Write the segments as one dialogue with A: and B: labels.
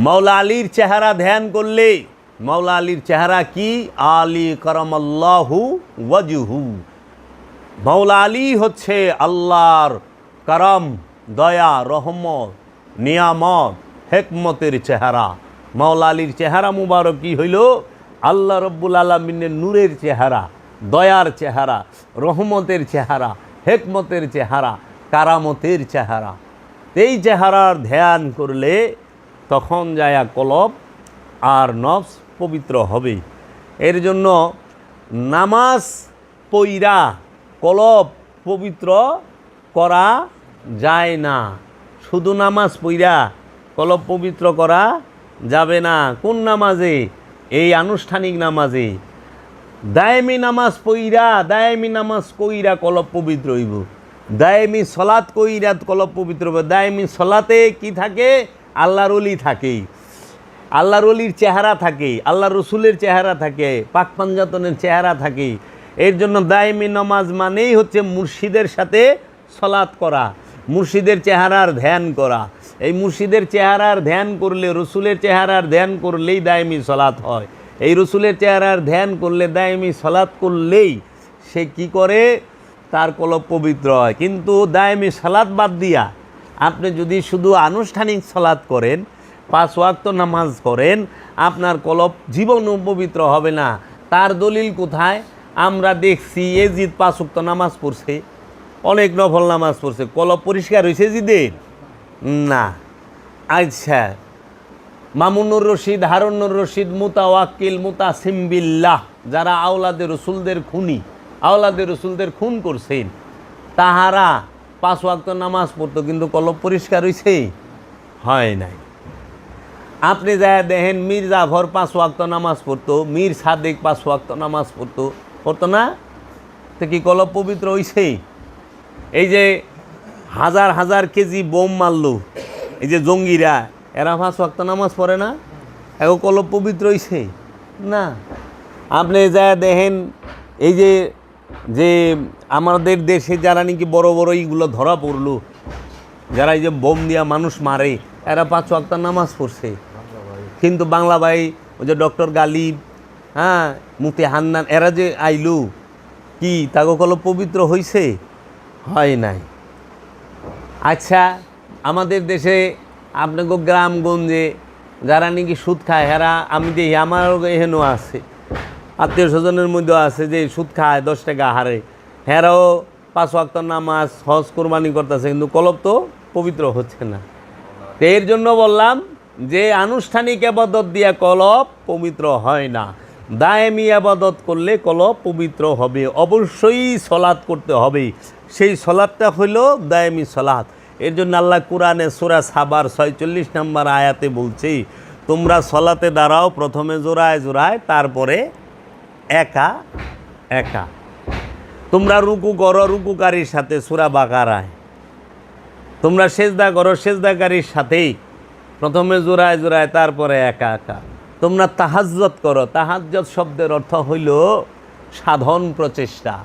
A: মাওলা আলীর চেহারা ধ্যান করলে, মাওলা আলীর চেহারা কি? আলী কারামাল্লাহু ওয়াজহু। মাওলা আলী হচ্ছে আল্লাহর কারাম, দয়া, রহমত, নিয়ামত, হেকমতের চেহারা। মাওলা আলীর চেহারা মুবারক কি হইল? আল্লাহ রব্বুল আলামিনের নূরের চেহারা, দয়ার চেহারা, রহমতের চেহারা, হেকমতের চেহারা, কারামতের চেহারা। এই চেহারার ধ্যান করলে তখন যায়া কলব আর নফস পবিত্র হবে। এর জন্য নামাজ পইরা কলব পবিত্র করা যায় না। শুধু নামাজ পইরা কলব পবিত্র করা যাবে না। কোন নামাজে? এই আনুষ্ঠানিক নামাজে। দায়েমি নামাজ পইরা, দায়েমি নামাজ কইরা কলব পবিত্র হইব। দায়েমি সলাৎ কইরা কলব পবিত্র হবে। দায়েমি সলাতে কি থাকে? আল্লাহর ওলি থাকে, আল্লাহর ওলির চেহারা থাকে, আল্লাহ রসুলের চেহারা থাকে, পাক পাঞ্জাতনের চেহারা থাকে। এর জন্য দায়েমি নামাজ মানেই হচ্ছে মুর্শিদের সাথে সলাৎ করা, মুর্শিদের চেহারার ধ্যান করা। এই মুর্শিদের চেহারার ধ্যান করলে, রসুলের চেহারার ধ্যান করলেই দায়েমি সলাৎ হয়। এই রসুলের চেহারার ধ্যান করলে, দায়েমি সলাৎ করলেই সে কি করে? তার কলব পবিত্র হয়। কিন্তু দায়েমি সলাৎ বাদ দিয়া আপনি যদি শুধু আনুষ্ঠানিক সলাৎ করেন, 5 ওয়াক্ত নামাজ করেন, আপনার কলব জীবনও পবিত্র হবে না। তার দলিল কোথায়? আমরা দেখছি এজিদ 5 ওয়াক্ত নামাজ পড়ছে, অনেক নফল নামাজ পড়ছে, কলব পরিষ্কার হয়েছে এজিদের? না। আচ্ছা, মামুনুর রশিদ, হারুনুর রশিদ, মুতাওয়াক্কিল, মুতাসিম বিল্লাহ, যারা আওলাদে রসুলদের খুনি, আওলাদে রসুলদের খুন করছেন, তাহারা 5 ওয়াক্ত নামাজ পড়তো, কিন্তু কলব পরিষ্কার হয়েছে? হয় নাই। আপনি যা দেখেন মীর জাফর 5 ওয়াক্ত নামাজ পড়তো, মীর সাদেক 5 ওয়াক্ত নামাজ পড়তো না? তো কি কলব পবিত্র হয়েছে? এই যে হাজার হাজার কেজি বোম মারলো, এই যে জঙ্গিরা, এরা 5 ওয়াক্ত নামাজ পড়ে না? এখন কলব পবিত্র হয়েছে? না। আপনি যা দেখেন এই যে যে আমাদের দেশে যারা নাকি বড় বড় এইগুলো ধরা পড়লো, যারা এই যে বোম দিয়া মানুষ মারে, এরা 5 ওয়াক্ত নামাজ পড়ছে। কিন্তু বাংলা ভাই, ওই যে ডক্টর গালিব, হ্যাঁ, মুফতি হান্নান, এরা যে আইলু, কি তাকে কলব পবিত্র হয়েছে? হয় নাই। আচ্ছা, আমাদের দেশে আপনাকে গ্রামগঞ্জে যারা নাকি সুদ খায়, এরা আমি দেখি, আমারও এহেনও আছে, আত্মীয় স্বজনের মধ্যেও আছে যে সুদ খায়, 10 টাকা হারে, হেরাও 5 ওয়াক্ত নামাজ, হজ, কোরবানি করতেছে, কিন্তু কলব তো পবিত্র হচ্ছে না। তো এর জন্য বললাম যে আনুষ্ঠানিক আবাদত দিয়া কলব পবিত্র হয় না। দায়েমি আবাদত করলে কলব পবিত্র হবে। অবশ্যই সলাৎ করতে হবে, সেই সলাৎটা হইল দায়েমি সলাৎ। এর জন্য আল্লাহ কুরআনে সূরা সাবার 46 নম্বর আয়াতে বলছে, তোমরা সলাতে দাঁড়াও প্রথমে জোড়ায় জোড়ায়, তারপরে একা একা। তোমরা রুকু করো রুকুকারীর সাথে, সূরা বাকারায়। তোমরা সেজদা করো সেজদাকারীর সাথেই, প্রথমে জোড়ায় জোড়ায়, তারপরে একা একা। তোমরা তাহাজ্জুদ করো, তাহাজ্জুদ শব্দের অর্থ হইল সাধন প্রচেষ্টা।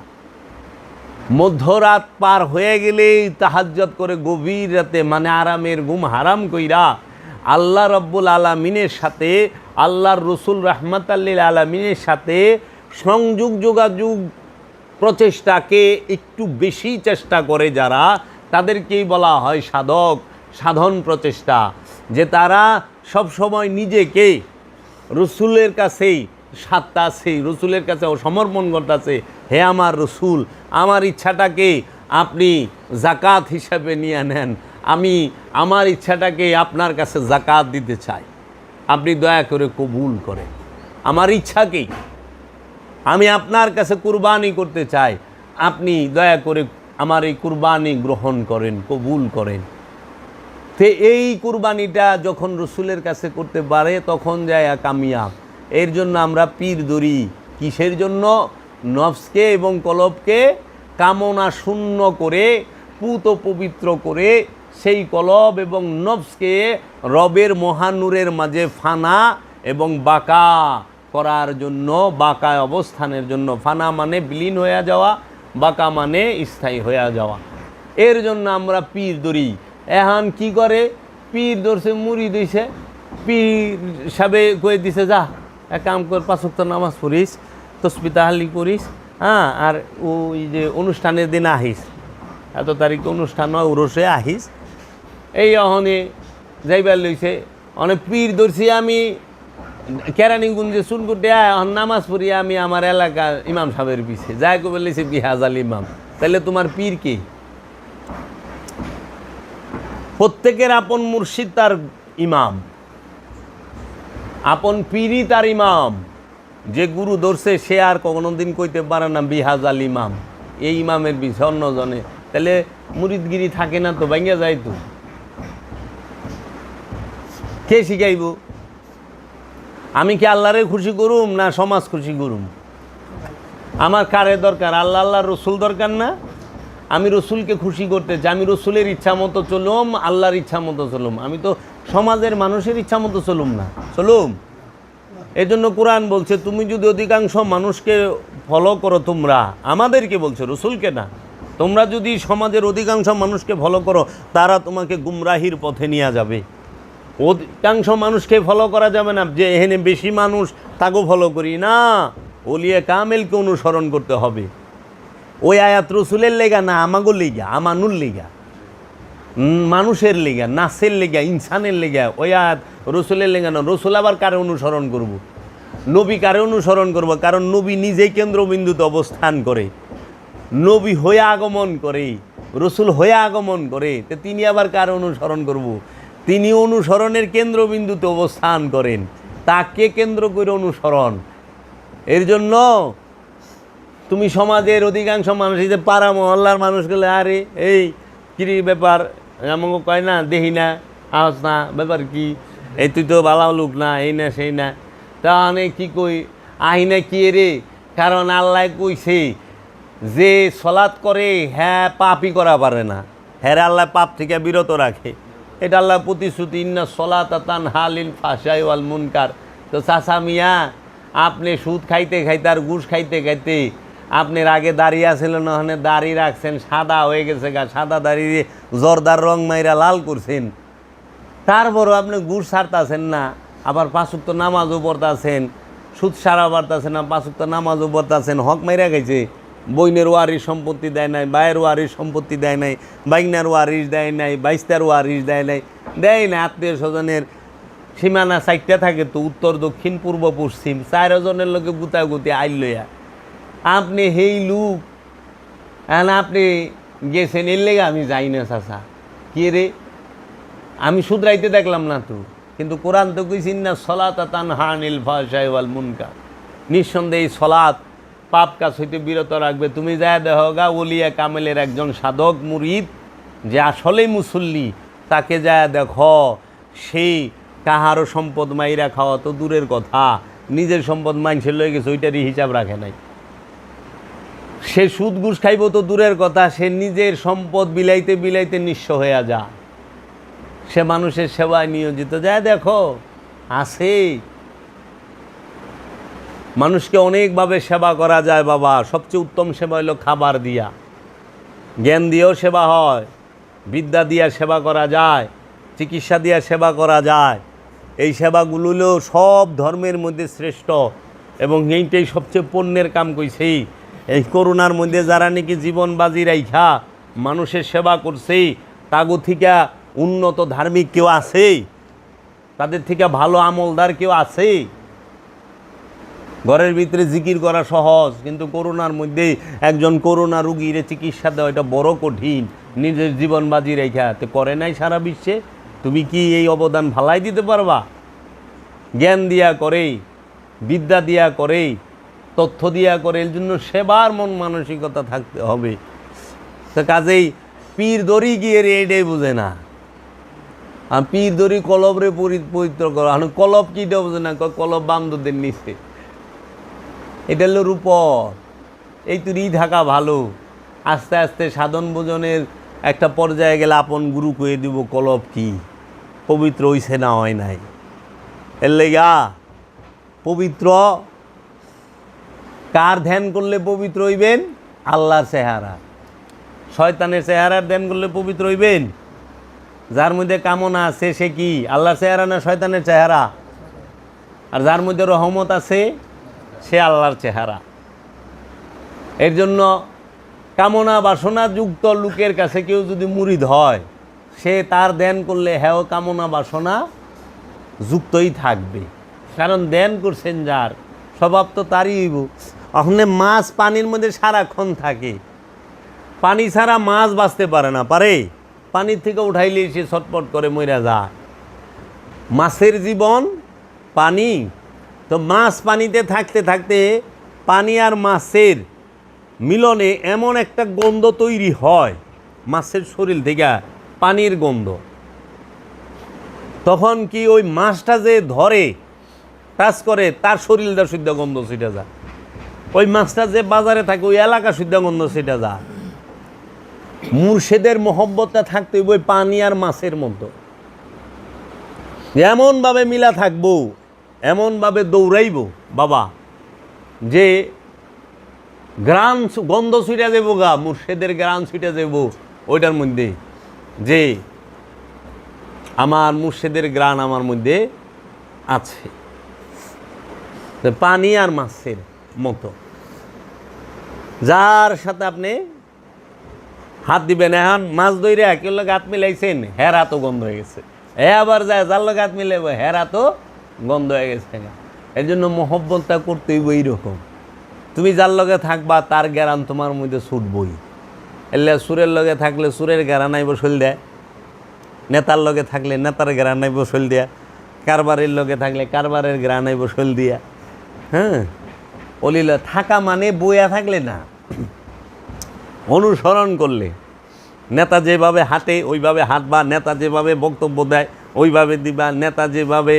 A: মধ্যরাত পার হয়ে গেলেই তাহাজ্জুদ করে গভীর রাতে, মানে আরামের ঘুম হারাম কইরা আল্লাহ রব্বুল আলামিনের সাথে, আল্লাহর রসুল রাহমাতাল লিল আলামিনের সাথে সংযোগ যোগাযোগ প্রচেষ্টাকে একটু বেশি চেষ্টা করে যারা, তাদেরকেই বলা হয় সাধক, সাধন প্রচেষ্টা। যে তারা সব সময় নিজেকে রসুলের কাছেই সাত্তাছে, রসুলের কাছে সমর্পণ করতেছে। হে আমার রসুল, আমার ইচ্ছাটাকে আপনি জাকাত হিসাবে নিয়ে নেন, আমি আমার ইচ্ছাটাকে আপনার কাছে জাকাত দিতে চাই, আপনি দয়া করে কবুল করেন। আমার ইচ্ছাকেই আমি আপনার কাছে কুরবানি করতে চাই, আপনি দয়া করে আমার এই কুরবানি গ্রহণ করেন, কবুল করেন। তো এই কুরবানিটা যখন রসুলের কাছে করতে পারে তখন যায় কামিয়াব। এর জন্য আমরা পীর ধরি, কিসের জন্য? নফসকে এবং কলবকে কামনা শূন্য করে, পুত পবিত্র করে, সেই কলব এবং নফসকে রবের মহানূরের মাঝে ফানা এবং বাঁকা করার জন্য, বাঁকা অবস্থানের জন্য। ফানা মানে বিলীন হয়ে যাওয়া, বাঁকা মানে স্থায়ী হয়ে যাওয়া। এর জন্য আমরা পীর ধরি। এখন কি করে? পীর ধরছে, মুড়ি দিছে, পীর সাহেবে কয়ে দিছে যা এক কাম কর 5 ওয়াক্ত নামাজ পড়িস তসবিহ তাহলিল করিস, হ্যাঁ, আর ওই যে অনুষ্ঠানের দিন আহিস, এত তারিখে অনুষ্ঠান হয় উরসে আহিস। এই অহনে যাইবার লইছে, অনেক পীর ধরছি আমি কেরানীগঞ্জে চুনকুটে নামাজ পড়ি আমি আমার এলাকার ইমাম সাহেবের পিছে যাই কবে লইছে বিহাজ আল ইমাম। তাহলে তোমার পীর কে? প্রত্যেকের আপন মুর্শিদ তার ইমাম, আপন পীরই তার ইমাম। যে গুরু ধরছে সে আর কোনো দিন কইতে পারে না বিহাজ আল ইমাম, এই ইমামের পিছে অন্যজনে। তাহলে মুরিদগিরি থাকে না তো, ভাঙ্গা যায় তো। কে শিখাইব? আমি কি আল্লাহরে খুশি করুম না সমাজ খুশি করুম? আমার কারে দরকার? আল্লাহ আল্লাহর রসুল দরকার না? আমি রসুলকে খুশি করতে চাই, আমি রসুলের ইচ্ছা মতো চলুম, আল্লাহর ইচ্ছা মতো চলুম। আমি তো সমাজের মানুষের ইচ্ছা মতো চলুম না, চলুম। এই জন্য কোরআন বলছে তুমি যদি অধিকাংশ মানুষকে ফলো করো, তোমরা, আমাদেরকে বলছে, রসুলকে না, তোমরা যদি সমাজের অধিকাংশ মানুষকে ফলো করো তারা তোমাকে গুমরাহির পথে নিয়ে যাবে। অধিকাংশ মানুষকে ফলো করা যাবে না যে এখানে বেশি মানুষ তাকেও ফলো করি না, ওলিয়া কামেলকে অনুসরণ করতে হবে। ওই আয়াত রসুলের লেগা না, আমাগো লেগা, আমানুর লেগা, মানুষের লেগা, নাসের লেগা, ইনসানের লেগা। ওই আয়াত রসুলের লেগা না। রসুল আবার কারে অনুসরণ করব? নবী কারে অনুসরণ করব? কারণ নবী নিজেই কেন্দ্রবিন্দুতে অবস্থান করে, নবী হয়ে আগমন করে, রসুল হয়ে আগমন করে। তো তিনি আবার কারে অনুসরণ করব? তিনি অনুসরণের কেন্দ্রবিন্দুতে অবস্থান করেন, তাকে কেন্দ্র করে অনুসরণ। এর জন্য তুমি সমাজের অধিকাংশ মানুষ, এই যে পাড়া মহল্লার মানুষগুলো, আরে এই কিরি ব্যাপার, আমাকে কয় না, দেখি না, আওয়াজ না, ব্যাপার কি, এই তুই তো বালা লোক না, এই না সেই না, তা অনেক কী কই, আহি না কি রে? কারণ আল্লাহ কইছে যে সলাৎ করে হ্যাঁ পাপই করা পারে না, হ্যাঁ আল্লাহ পাপ থেকে বিরত রাখে। এটা আল্লাহ প্রতিশ্রুতি, ইন্না সলাতা তানহা আনিল ফাহশাই ওয়াল মুনকার। তো চাচা মিয়া, আপনি সুদ খাইতে খাইতে আর ঘুষ খাইতে খাইতে আপনার আগে দাঁড়িয়ে আসছিলেন, ওখানে দাড়ি রাখছেন, সাদা হয়ে গেছে গা, সাদা দাঁড়িয়ে জর্দার রং মাইরা লাল করছেন, তারপরও আপনি ঘুষ ছাড়তেছেন না, আবার 5 ওয়াক্ত নামাজও পড়তেছেন, সুদ সারা বাড়তেছেন না, 5 ওয়াক্ত নামাজও পড়তেছেন, হক মাইরা গেছে, বইনের ওয়ারিশ সম্পত্তি দেয় নাই, ভাইয়ের ওয়ারিশ সম্পত্তি দেয় নাই, বাইনার ওয়ারিশ দেয় নাই, বাইস্তার ওয়ারিশ দেয় নাই, দেয় না। আত্মীয় স্বজনের সীমানা 4টা থাকে তো, উত্তর দক্ষিণ পূর্ব পশ্চিম, 4 জনের লোকে গুতাগুতি আইল লইয়া আপনি হেই লুক, এখন আপনি গেছেন এর লেগে আমি যাই না। চাচা কে রে? আমি শুধরাইতে দেখলাম না তো, কিন্তু কোরআন তো কইছেন না সলাতা তানহা আনিল ফাহশাই ওয়াল মুনকার, নিঃসন্দেহে সলাৎ পাপ কাজ হইতে বিরত রাখবে। তুমি যায় দেখো গা ওলিয়া কামেলের একজন সাধক মুরিদ যে আসলেই মুসল্লি, তাকে যায় দেখো সেই কাহারও সম্পদ মাইরা খাওয়া তো দূরের কথা, নিজের সম্পদ মাইনসের লয়ে গেছে ওইটারই হিসাব রাখে নাই। সে সুদ ঘুষ খাইব তো দূরের কথা, সে নিজের সম্পদ বিলাইতে বিলাইতে নিঃস্ব হয়ে যা, সে মানুষের সেবায় নিয়োজিত। যায় দেখো আছে, মানুষকে অনেকভাবে সেবা করা যায় বাবা। সবচেয়ে উত্তম সেবা হলো খাবার দিয়া, জ্ঞান দিয়েও সেবা হয়, বিদ্যা দিয়া সেবা করা যায়, চিকিৎসা দিয়া সেবা করা যায়। এই সেবাগুলো সব ধর্মের মধ্যে শ্রেষ্ঠ, এবং এইটাই সবচেয়ে পুণ্যের কাম কইছে। এই করোনার মধ্যে যারা নাকি জীবন বাজি রাইখা মানুষের সেবা করছে, তাগো থেকে উন্নত ধার্মিক কেউ আছে? তাদের থেকে ভালো আমলদার কেউ আছে? ঘরের ভিতরে জিকির করা সহজ, কিন্তু করোনার মধ্যে একজন করোনা রুগীর চিকিৎসা দেওয়া এটা বড় কঠিন, নিজের জীবন বাজি রেখা। তো করে নাই সারা বিশ্বে, তুমি কি এই অবদান ভালাই দিতে পারবা? জ্ঞান দিয়া করে, বিদ্যা দিয়া করে, তথ্য দিয়া করে, এর জন্য সেবার মন মানসিকতা থাকতে হবে। তো কাজেই পীর দড়ি গিয়ে রে এটাই বুঝে না, পীর দড়ি কলবরে পবিত্র করা, কলব কিটা বুঝে না, কলব বামদের নিচে, এটা হলো রূপর। এই তুই থাকা ভালো, আস্তে আস্তে সাধন ভোজনের একটা পর্যায়ে গেলে আপন গুরু কয়ে দিব কলব কি, পবিত্র হইছে না হয় নাই। এর লেগা পবিত্র কার ধ্যান করলে পবিত্র হইবেন? আল্লাহর চেহারা। শয়তানের চেহারার ধ্যান করলে পবিত্র হইবেন? যার মধ্যে কামনা আছে সে কি আল্লাহর চেহারা না শয়তানের চেহারা? আর যার মধ্যে রহমত আছে সে আল্লাহর চেহারা। এর জন্য কামনা বাসনা যুক্ত লোকের কাছে কেউ যদি মুরিদ হয়, সে তার ধ্যান করলে হ্যাঁ কামনা বাসনা যুক্তই থাকবে। কারণ ধ্যান করছেন যার, স্বভাব তো তারই হইব। ওখানে মাছ পানির মধ্যে সারাক্ষণ থাকে, পানি ছাড়া মাছ বাঁচতে পারে না, পারে? পানির থেকে উঠাইলে সে ছটপট করে মইরা যায়। মাছের জীবন পানি, তো মাছ পানিতে থাকতে থাকতে পানি আর মাছের মিলনে এমন একটা গন্ধ তৈরি হয় মাছের শরীর থেকে, পানির গন্ধ। তখন কি ওই মাছটা যে ধরে টাচ করে তার শরীরটা শুদ্ধ গন্ধ ছিটা যায়, ওই মাছটা যে বাজারে থাকে ওই এলাকা শুদ্ধ গন্ধ ছিটা যায়। মুর্শিদের মহব্বতটা থাকতে ওই পানি আর মাছের মতো এমনভাবে মিলা থাকবো, এমনভাবে দৌড়াইব বাবা যে গ্রাম গন্ধ ছুটে যাবো গা, মুর্শিদের গ্রাম ছুটে যাবো ওইটার মধ্যে, যে আমার মুর্শিদের গ্রান আমার মধ্যে আছে। পানি আর মাছের মতো, যার সাথে আপনি হাত দিবেন, এখন মাছ ধরে কেউ লোক হাত মিলাইছেন, হেরা তো গন্ধ হয়ে গেছে, আবার যায় যার লোক হাত মিলাইব, হেরা তো গন্ধ হয়ে গেছে। এর জন্য মহব্বতটা করতে হইব এইরকম, তুমি যার লগে থাকবা তার গ্যারান তোমার মধ্যে ছুটবই। এলে সুরের লগে থাকলে সুরের গ্যারান আইব শৈল দেয়, নেতার লগে থাকলে নেতার গ্যারান আইব শৈল দেয়া, কারবারের লগে থাকলে কারবারের গ্যারান আইব শৈল দিয়া। হ্যাঁ, অলিল থাকা মানে বইয়া থাকলে না, অনুসরণ করলে। নেতা যেভাবে হাঁটে ওইভাবে হাঁটবা, নেতা যেভাবে বক্তব্য দেয় ওইভাবে দিবা, নেতা যেভাবে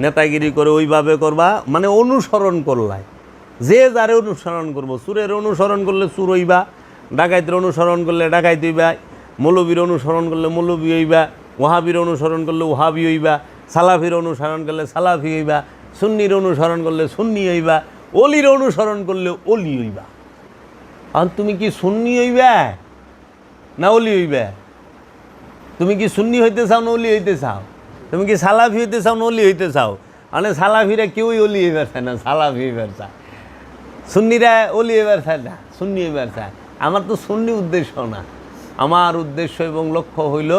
A: নেতাগিরি করে ওইভাবে করবা, মানে অনুসরণ করলাই। যে যারে অনুসরণ করবো, সুরের অনুসরণ করলে সুর হইবা, ডাকাইতের অনুসরণ করলে ডাকাইত হইবা, মৌলবীর অনুসরণ করলে মৌলবী হইবা, ওহাবির অনুসরণ করলে ওহাবি হইবা, সালাফির অনুসরণ করলে সালাফি হইবা, সুন্নির অনুসরণ করলে সুন্নি হইবা, অলির অনুসরণ করলে অলি হইবা। আর তুমি কি সুন্নি হইবা না অলি হইবা? তুমি কি সুন্নি হইতে চাও না অলি হইতে চাও? তুমি কি সালাফি হইতে চাও না অলি হইতে চাও? মানে সালাফিরা কেউই অলি হইবার চায় না, সালাফি হইবার চায়। সুন্নিরা অলি হইবার চায় না, সুন্নি হইবার চায়। আমার তো সুন্নি উদ্দেশ্য না, আমার উদ্দেশ্য এবং লক্ষ্য হইল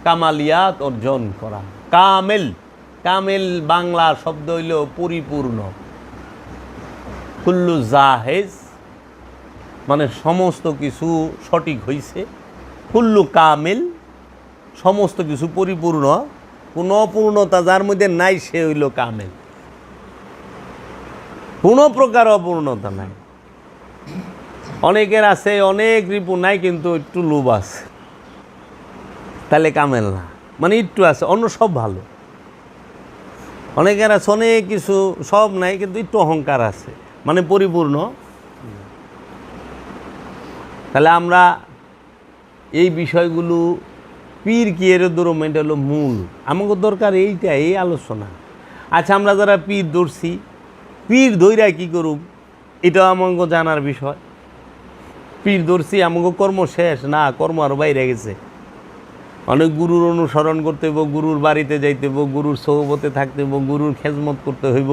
A: কামালিয়াত অর্জন করা। কামেল, কামেল বাংলা শব্দ হইল পরিপূর্ণ। কুল্লু জাহেজ মানে সমস্ত কিছু সঠিক হইছে, কুল্লু কামেল সমস্ত কিছু পরিপূর্ণ, কোনো অপূর্ণতা যার মধ্যে নাই সে হইল কামেল, কোনো প্রকার অপূর্ণতা নাই। অনেকের আছে অনেক রিপু নাই কিন্তু একটু লোভ আছে, তাহলে কামেল না, মানে একটু আছে অন্য সব ভালো। অনেকের আছে অনেক কিছু সব নাই কিন্তু একটু অহংকার আছে, মানে পরিপূর্ণ। তাহলে আমরা এই বিষয়গুলো পীর কি এর দৌড়মেন্ট হলো মূল, আমাকে দরকার এইটা, এই আলোচনা। আচ্ছা, আমরা যারা পীর ধরছি, পীর ধৈরা কী করুম এটাও আমাকে জানার বিষয়। পীর ধরছি আমাকে কর্ম শেষ না, কর্ম আরও বাইরে গেছে। অনেক গুরুর অনুসরণ করতে হইব, গুরুর বাড়িতে যাইতে হইব, গুরুর সহবতে থাকতে হইব, গুরুর খেজমত করতে হইব,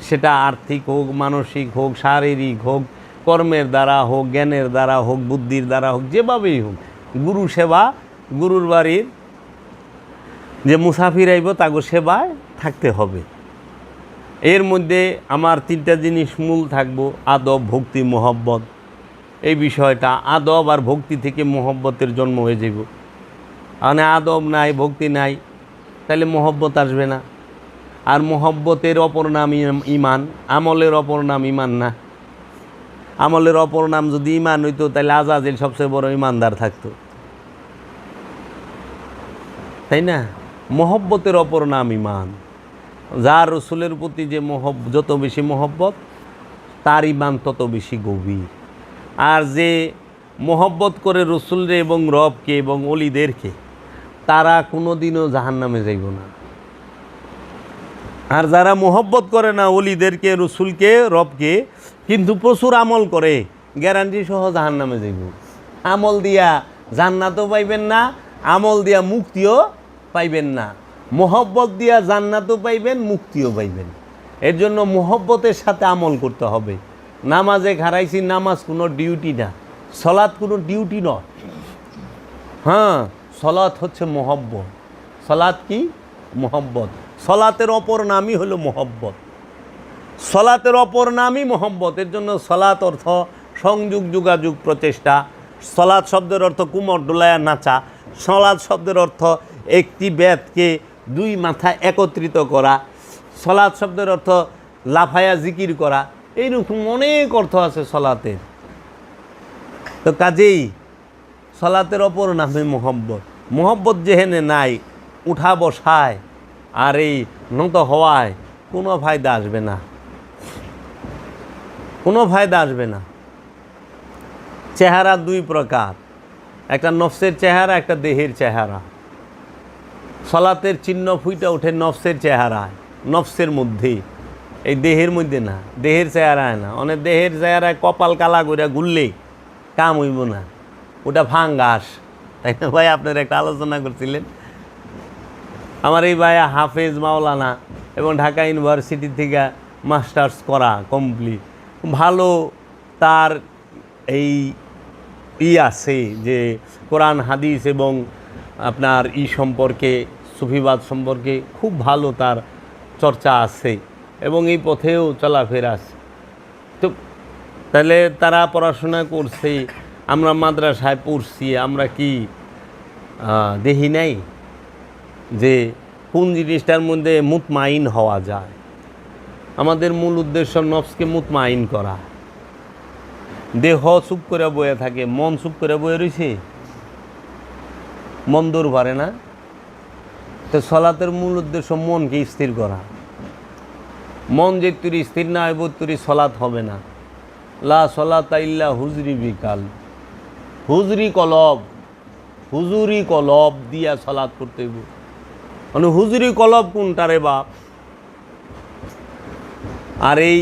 A: সেটা আর্থিক হোক, মানসিক হোক, শারীরিক হোক, কর্মের দ্বারা হোক, জ্ঞানের দ্বারা হোক, বুদ্ধির দ্বারা হোক, যেভাবেই হোক গুরু সেবা, গুরুর বাড়ির যে মুসাফির আইব তাকে সেবায় থাকতে হবে। এর মধ্যে আমার তিনটা জিনিস মূল থাকবো, আদব, ভক্তি, মহব্বত। এই বিষয়টা আদব আর ভক্তি থেকে মহব্বতের জন্ম হয়ে যাব। মানে আদব নাই, ভক্তি নাই, তাহলে মহব্বত আসবে না। আর মহব্বতের অপর নাম ইমান, আমলের অপর নাম ইমান না। আমলের অপর নাম যদি ইমান হইতো তাহলে আজাজিল সবচেয়ে বড় ইমানদার থাকতো, তাই না? মহব্বতের অপর নাম ইমান। যার রসুলের প্রতি যে যত বেশি মহব্বত, তার ইমান তত বেশি গভীর। আর যে মহব্বত করে রসুলরে এবং রবকে এবং অলিদেরকে, তারা কোনো দিনও জাহান্নামে যাইব না। আর যারা মহব্বত করে না অলিদেরকে, রসুলকে, রবকে, কিন্তু প্রচুর আমল করে, গ্যারান্টি সহ জাহান্নামে যাইব। আমল দিয়া জান্নাতও পাইবেন না, আমল দিয়া মুক্তিও পাইবেন না, মোহব্বত দিয়া জান্নাতও পাইবেন, মুক্তিও পাইবেন। এর জন্য মোহব্বতের সাথে আমল করতে হবে। নামাজে খারাইছি, নামাজ কোনো ডিউটি না, সলাৎ কোনো ডিউটি নয়। হ্যাঁ, সলাৎ হচ্ছে মোহব্বত। সলাৎ কি? মোহব্বত। সলাতের অপর নামই হলো মোহব্বত। সলাতের অপর নামই মোহব্বত। এর জন্য সলাৎ অর্থ সংযোগ, যোগাযোগ, প্রচেষ্টা। সলাৎ শব্দের অর্থ কুমর ডোলায়া নাচা। সলাৎ শব্দের অর্থ একটি বেদকে দুই মাথা একত্রিত করা। সলাৎ শব্দের অর্থ লাফায়া জিকির করা। এইরকম অনেক অর্থ আছে সলাতের। তো কাজেই সলাতের অপর নামে মোহব্বত। মোহব্বত যেহেনে নাই, উঠা বসায় আর এই নত হওয়ায় কোনো ফায়দা আসবে না, কোনো ফায়দা আসবে না। চেহারা দুই প্রকার, একটা নফসের চেহারা, একটা দেহের চেহারা। সলাতের চিহ্ন ফুইটা ওঠে নফসের চেহারায়, নফসের মধ্যে, এই দেহের মধ্যে না, দেহের চেহারায় না। অনেক দেহের চেহারায় কপাল কালা করে ঘুরলে কাম হইব না, ওটা ফাঙ্গাস, তাই না ভাই? আপনারা একটা আলোচনা করছিলেন। আমার এই ভাই হাফেজ মাওলানা এবং ঢাকা ইউনিভার্সিটি থেকে মাস্টার্স করা কমপ্লিট, ভালো তার এই আছে যে কোরআন হাদিস এবং আপনার সম্পর্কে, সুফিবাদ সম্পর্কে খুব ভালো তার চর্চা আছে এবং এই পথেও চলাফেরা আছে। তো তাহলে তারা পড়াশোনা করছে, আমরা মাদ্রাসায় পড়ছি, আমরা কি দেখি নাই যে কোন জিনিসটার মধ্যে মুতমাইন হওয়া যায়? আমাদের মূল উদ্দেশ্য নফসকে মুতমাইন করা। দেহ চুপ করে বয়ে থাকে, মন চুপ করে বয়ে রয়েছে, মন দৌড় পারে না। তো সলাতের মূল উদ্দেশ্য মনকে স্থির করা। মন যে তুই স্থির না হইব, তুই সলাত হবে না। লা সলাতা ইল্লা হুজরি বিকাল, হুজরি কলব, হুজুরি কলব দিয়া সলাত করতে হইব। মানে হুজুরি কলব কোনটা রে বাপ? আর এই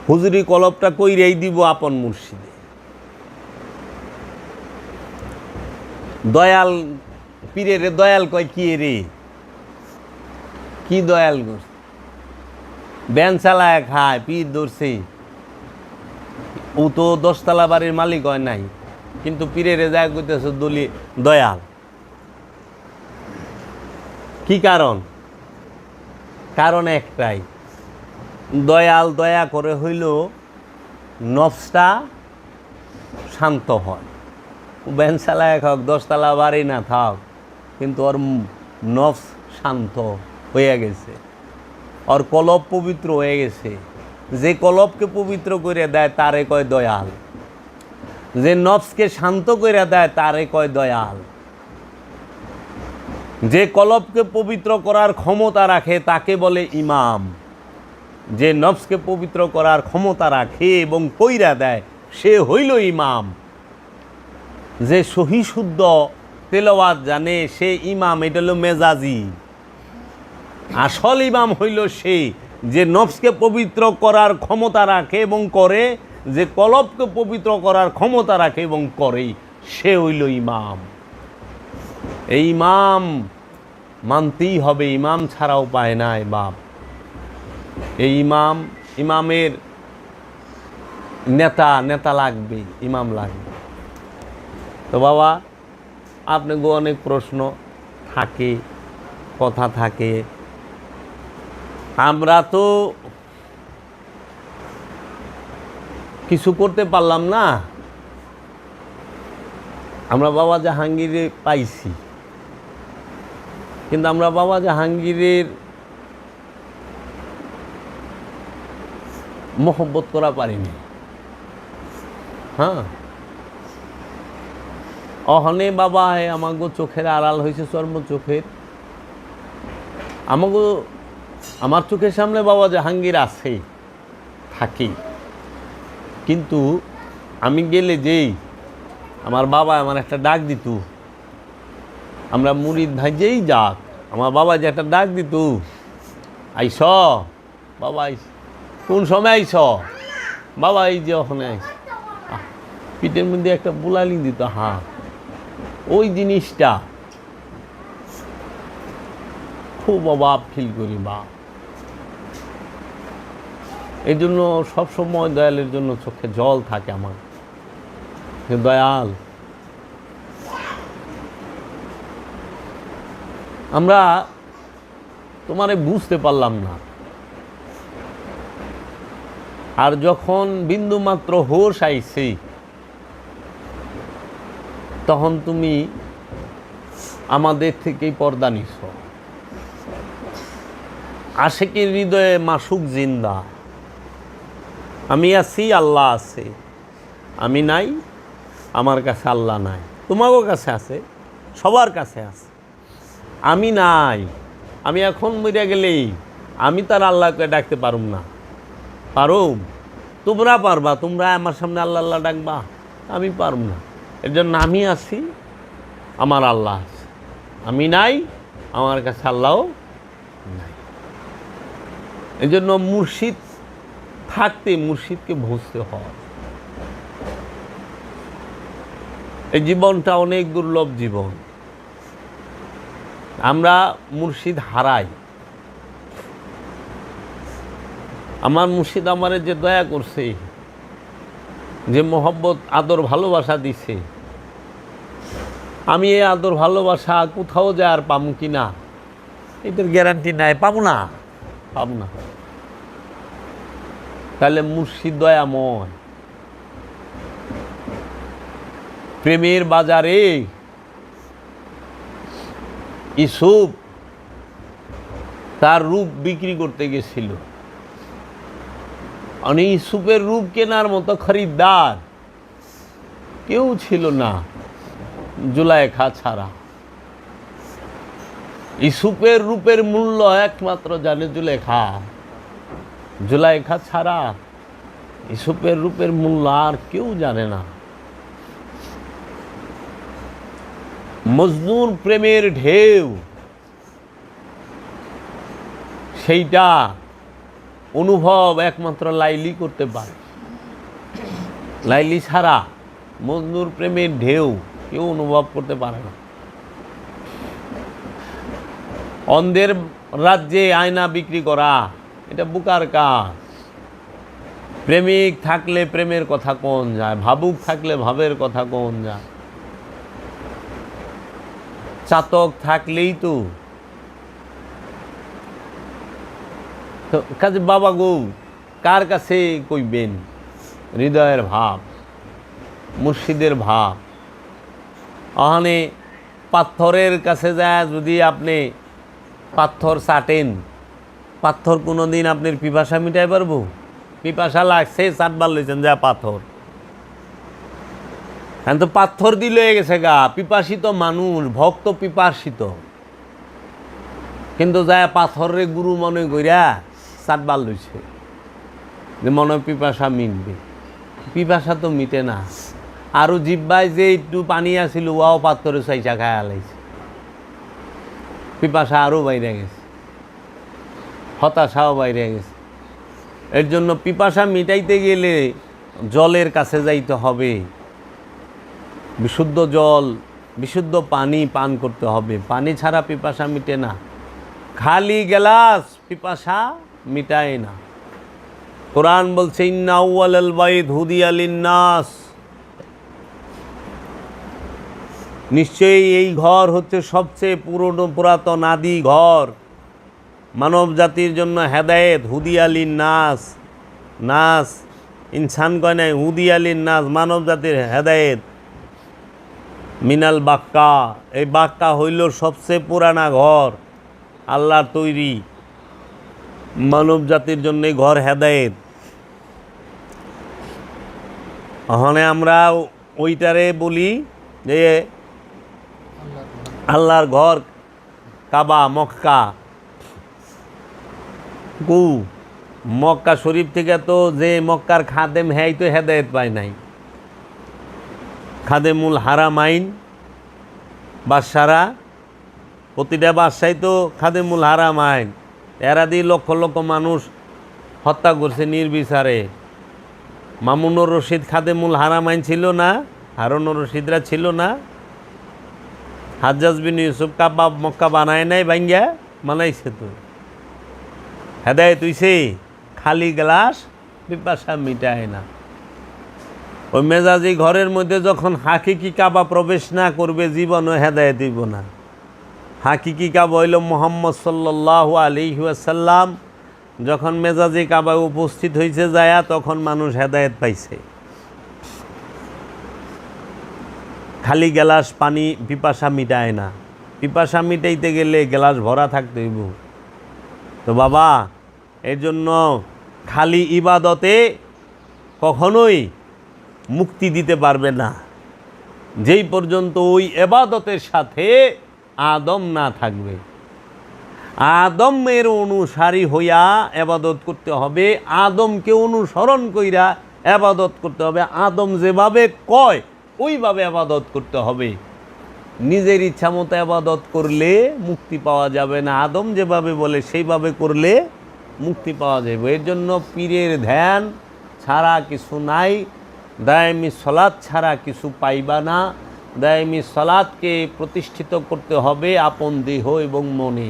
A: হুজুরি কলবটা কইরাই দিব আপন মুর্শিদে। দয়াল পীরে রে দয়াল কয় কি রে? কি দয়াল করছে? ব্যান চালায় খায়, পীর ধরছে। ও তো 10 তলা বাড়ির মালিক হয় নাই, কিন্তু পীরে রে যায় কইতেছে দলি দয়াল। কি কারণ? কারণ একটাই, দয়াল দয়া করে হইল নফসটা শান্ত হয়। ব্যান চালায় খাক, 10 তলা বাড়ি না থাক, কিন্তু ওর নফস শান্ত হয়ে গেছে, ওর কলব পবিত্র হয়ে গেছে। যে কলবকে পবিত্র করে দেয় তারে কয় দয়াল, যে নফসকে শান্ত করে দেয় তারে কয় দয়াল। যে কলবকে পবিত্র করার ক্ষমতা রাখে তাকে বলে ইমাম। যে নফসকে পবিত্র করার ক্ষমতা রাখে এবং কইরা দেয় সে হইল ইমাম। যে সহি শুদ্ধ তেলাওয়াত জানে সে ইমাম, এটা হলো মেজাজি। আসল ইমাম হইল সে যে নফসকে পবিত্র করার ক্ষমতা রাখে এবং করে, যে কলবকে পবিত্র করার ক্ষমতা রাখে এবং করে, সে হইল ইমাম। এই ইমাম মানতেই হবে, ইমাম ছাড়া উপায় নাই বাপ। এই ইমামের নেতা লাগবে, ইমাম লাগবে। তো বাবা, আপনাকে অনেক প্রশ্ন থাকে, কথা থাকে। আমরা তো কিছু করতে পারলাম না। আমরা বাবা জাহাঙ্গীরে পাইছি, কিন্তু আমরা বাবা জাহাঙ্গীরের মোহব্বত করা পারিনি। হ্যাঁ, অহনে বাবা আমাগো চোখের আড়াল হয়েছে, চর্ম চোখের। আমার চোখের সামনে বাবা জাহাঙ্গীর আছে, থাকি, কিন্তু আমি গেলে যেই আমার বাবা আমার একটা ডাক দিত, আমরা মুরিদ ভাই যেই যাক, আমার বাবা যে একটা ডাক দিত, আইস বাবা, আইস। কোন সময় আইস বাবা? এই যে ওখানে আইস। পিঠের মধ্যে একটা বুলালি দিত। হ্যাঁ, ওই জিনিসটা খুব অভাব ফিল করি বা এই জন্য সবসময় দয়ালের জন্য চোখে জল থাকে আমার। দয়াল, আমরা তোমারে বুঝতে পারলাম না, আর যখন বিন্দু মাত্র হোশ আইছে তখন তুমি আমাদের থেকেই পর্দা নিছ। আশিকের হৃদয়ে মাসুক জিন্দা, আমি আছি আল্লাহ আছে, আমি নাই আমার কাছে আল্লাহ নাই, তোমারও কাছে আছে, সবার কাছে আছে। আমি নাই, আমি এখন মরে গেলেই আমি তার আল্লাহকে ডাকতে পারুম না। পারুম? তোমরা পারবা, তোমরা আমার সামনে আল্লাহ আল্লাহ ডাকবা, আমি পারুম না। এর জন্য আমি আছি, আমার আল্লাহ আছে, আমি নাই, আমার কাছে আল্লাহও নাই। এই জন্য মুর্শিদ থাকতে মুর্শিদকে বুঝতে হয়। এই জীবনটা অনেক দুর্লভ জীবন, আমরা মুর্শিদ হারাই। আমার মুর্শিদ আমারে যে দয়া করছে, যে মহব্বত আদর ভালোবাসা দিছে, আমি এই আদর ভালোবাসা কোথাও যায় আর পাবো কি না এটার গ্যারান্টি নাই, পাবো না। তাহলে মুর্শিদ দয়াময়। প্রেমের বাজারে ইউসুফ তার রূপ বিক্রি করতে গেছিল, মানে ইউসুফের রূপ কেনার মতো খরিদ্দার কেউ ছিল না জুলাইখা ছাড়া। ইউসুফের রূপের মূল্য একমাত্র জানে জুলেখা। জুলাইখা ছাড়া ইউসুফের রূপের মূল্য আর কেউ জানে না। মজনুর প্রেমের ঢেউ, সেইটা অনুভব একমাত্র লাইলি করতে পারে। লাইলি ছাড়া মজনুর প্রেমের ঢেউ কেউ অনুভব করতে পারে না। অন্ধের রাজ্যে আয়না বিক্রি করা এটা বোকার কাজ। প্রেমিক থাকলে প্রেমের কথা কোন যায়, ভাবুক থাকলে ভাবের কথা কোন যায়। চাতক থাকলেই তো কাজে বাবা গো কার কাছে কইবেন হৃদয়ের ভাব, মুর্শিদের ভাব। ওখানে পাথরের কাছে যায় যদি আপনি পাথর চাটেন, পাথর কোনো দিন আপনার পিপাসা মিটাই পারবো? পিপাসা লাগছে, চাটবার লইছেন যা পাথর, এখন তো পাথর দিয়ে লয়ে গেছে গা। পিপাসিত মানুষ, ভক্ত পিপাসিত, কিন্তু যায় পাথরের গুরু মনে কইরা চাটবার লইছে যে মনে পিপাসা মিটবে। পিপাসা তো মিটে না। আরও জিব্বায় যে একটু পানি আসিল ওয়াও পাথরে চাইচা খায়া লাইছে, পিপাসা আরও বাইরে গেছে, হতাশাও বাইরে গেছে। এর জন্য পিপাসা মিটাইতে গেলে জলের কাছে যাইতে হবে, বিশুদ্ধ জল, বিশুদ্ধ পানি পান করতে হবে। পানি ছাড়া পিপাসা মিটে না, খালি গ্লাস পিপাসা মিটায় না। কোরআন বলছে ইন্না আউয়ালাল বাইত হুদিয়া লিন্নাস, নিশ্চয়ই এই ঘর হচ্ছে সবচেয়ে পুরাতন আদি ঘর, মানব জাতির জন্য হেদায়েত। হুদিয়া লিন্নাস, নাস ইনসান কয় নাই, হুদিয়া লিন্নাস মানব জাতির হেদায়েত। মিনাল বাক্কা, এই বাক্কা হইল সবচেয়ে পুরানা ঘর আল্লাহর তৈরি, মানব জাতির জন্য ঘর হেদায়েত। ওখানে আমরা ওইটারে বলি যে আল্লাহর ঘর কাবা, মক্কা। মক্কা শরীফ থেকে তো যে মক্কার খাদেম হ্যাঁ তো হেদায়েত পায় নাই। খাদেমুল হারামাইন বাদশারা, প্রতিটা বাদশাই তো খাদেমুল হারামাইন, এরা দিয়ে লক্ষ লক্ষ মানুষ হত্যা করছে নির্বিচারে। মামুনুর রশিদ খাদেমুল হারামাইন ছিল না? হারুনুর রশিদরা ছিল না? হাজ্জাজ বিন ইউসুফ কাবা মক্কা বানায় নাই ভাঙ্গা, মানাইছে তো, হেদায়েত হইছে, খালি গ্লাস পিপাসা মিটায় না। ওই মেজাজি ঘরের মধ্যে যখন হাকিকি কাবা প্রবেশ না করবে, জীবনও হেদায়েত দিব না। হাকিকি কাবা হইল মুহাম্মদ সাল্লাল্লাহু আলাইহি ওয়াসাল্লাম। যখন মেজাজি কাবায় উপস্থিত হয়েছে যায়া, তখন মানুষ হেদায়েত পাইছে। খালি গ্লাস পানি পিপাসা মিটায় না, পিপাসা মিটাইতে গেলে গ্লাস ভরা থাকতে হইব। তো বাবা, এর জন্য খালি ইবাদতে কখনোই মুক্তি দিতে পারবে না, যেই পর্যন্ত ওই ইবাদতের সাথে আদম না থাকবে। আদমের অনুসারী হইয়া ইবাদত করতে হবে, আদমকে অনুসরণ কইরা ইবাদত করতে হবে। আদম যেভাবে কয় ওইভাবে ইবাদত করতে হবে। নিজের ইচ্ছা মতো ইবাদত করলে মুক্তি পাওয়া যাবে না, আদম যেভাবে বলে সেইভাবে করলে মুক্তি পাওয়া যাবে। এর জন্য পীরের ধ্যান ছাড়া কিছু নাই, দায়মি সলাৎ ছাড়া কিছু পাইবা না। দায়মি সলাৎকে প্রতিষ্ঠিত করতে হবে আপন দেহ এবং মনে।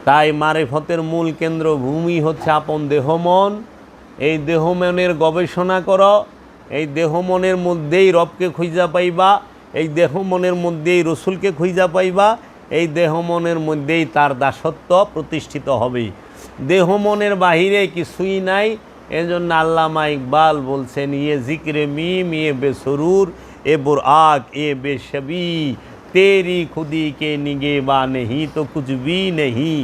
A: তাই মারিফতের মূল কেন্দ্র ভূমি হচ্ছে আপন দেহ মন। এই দেহ মনের গবেষণা করো, এই দেহ মনের মধ্যেই রবকে খুঁজা পাইবা, এই দেহ মনের মধ্যেই রসুলকে খুঁজা পাইবা, এই দেহ মনের মধ্যেই তার দাসত্ব প্রতিষ্ঠিত হবে। দেহ মনের বাহিরে কিছুই নাই। এজন্য আল্লামা ইকবাল বলছেন, ইয়ে জিক্রে মিম ইয়ে বেসরুর এ বুরআক এ বেশবি, তেরি খুদি কে নিগেবা नहीं तो कुछ भी नहीं,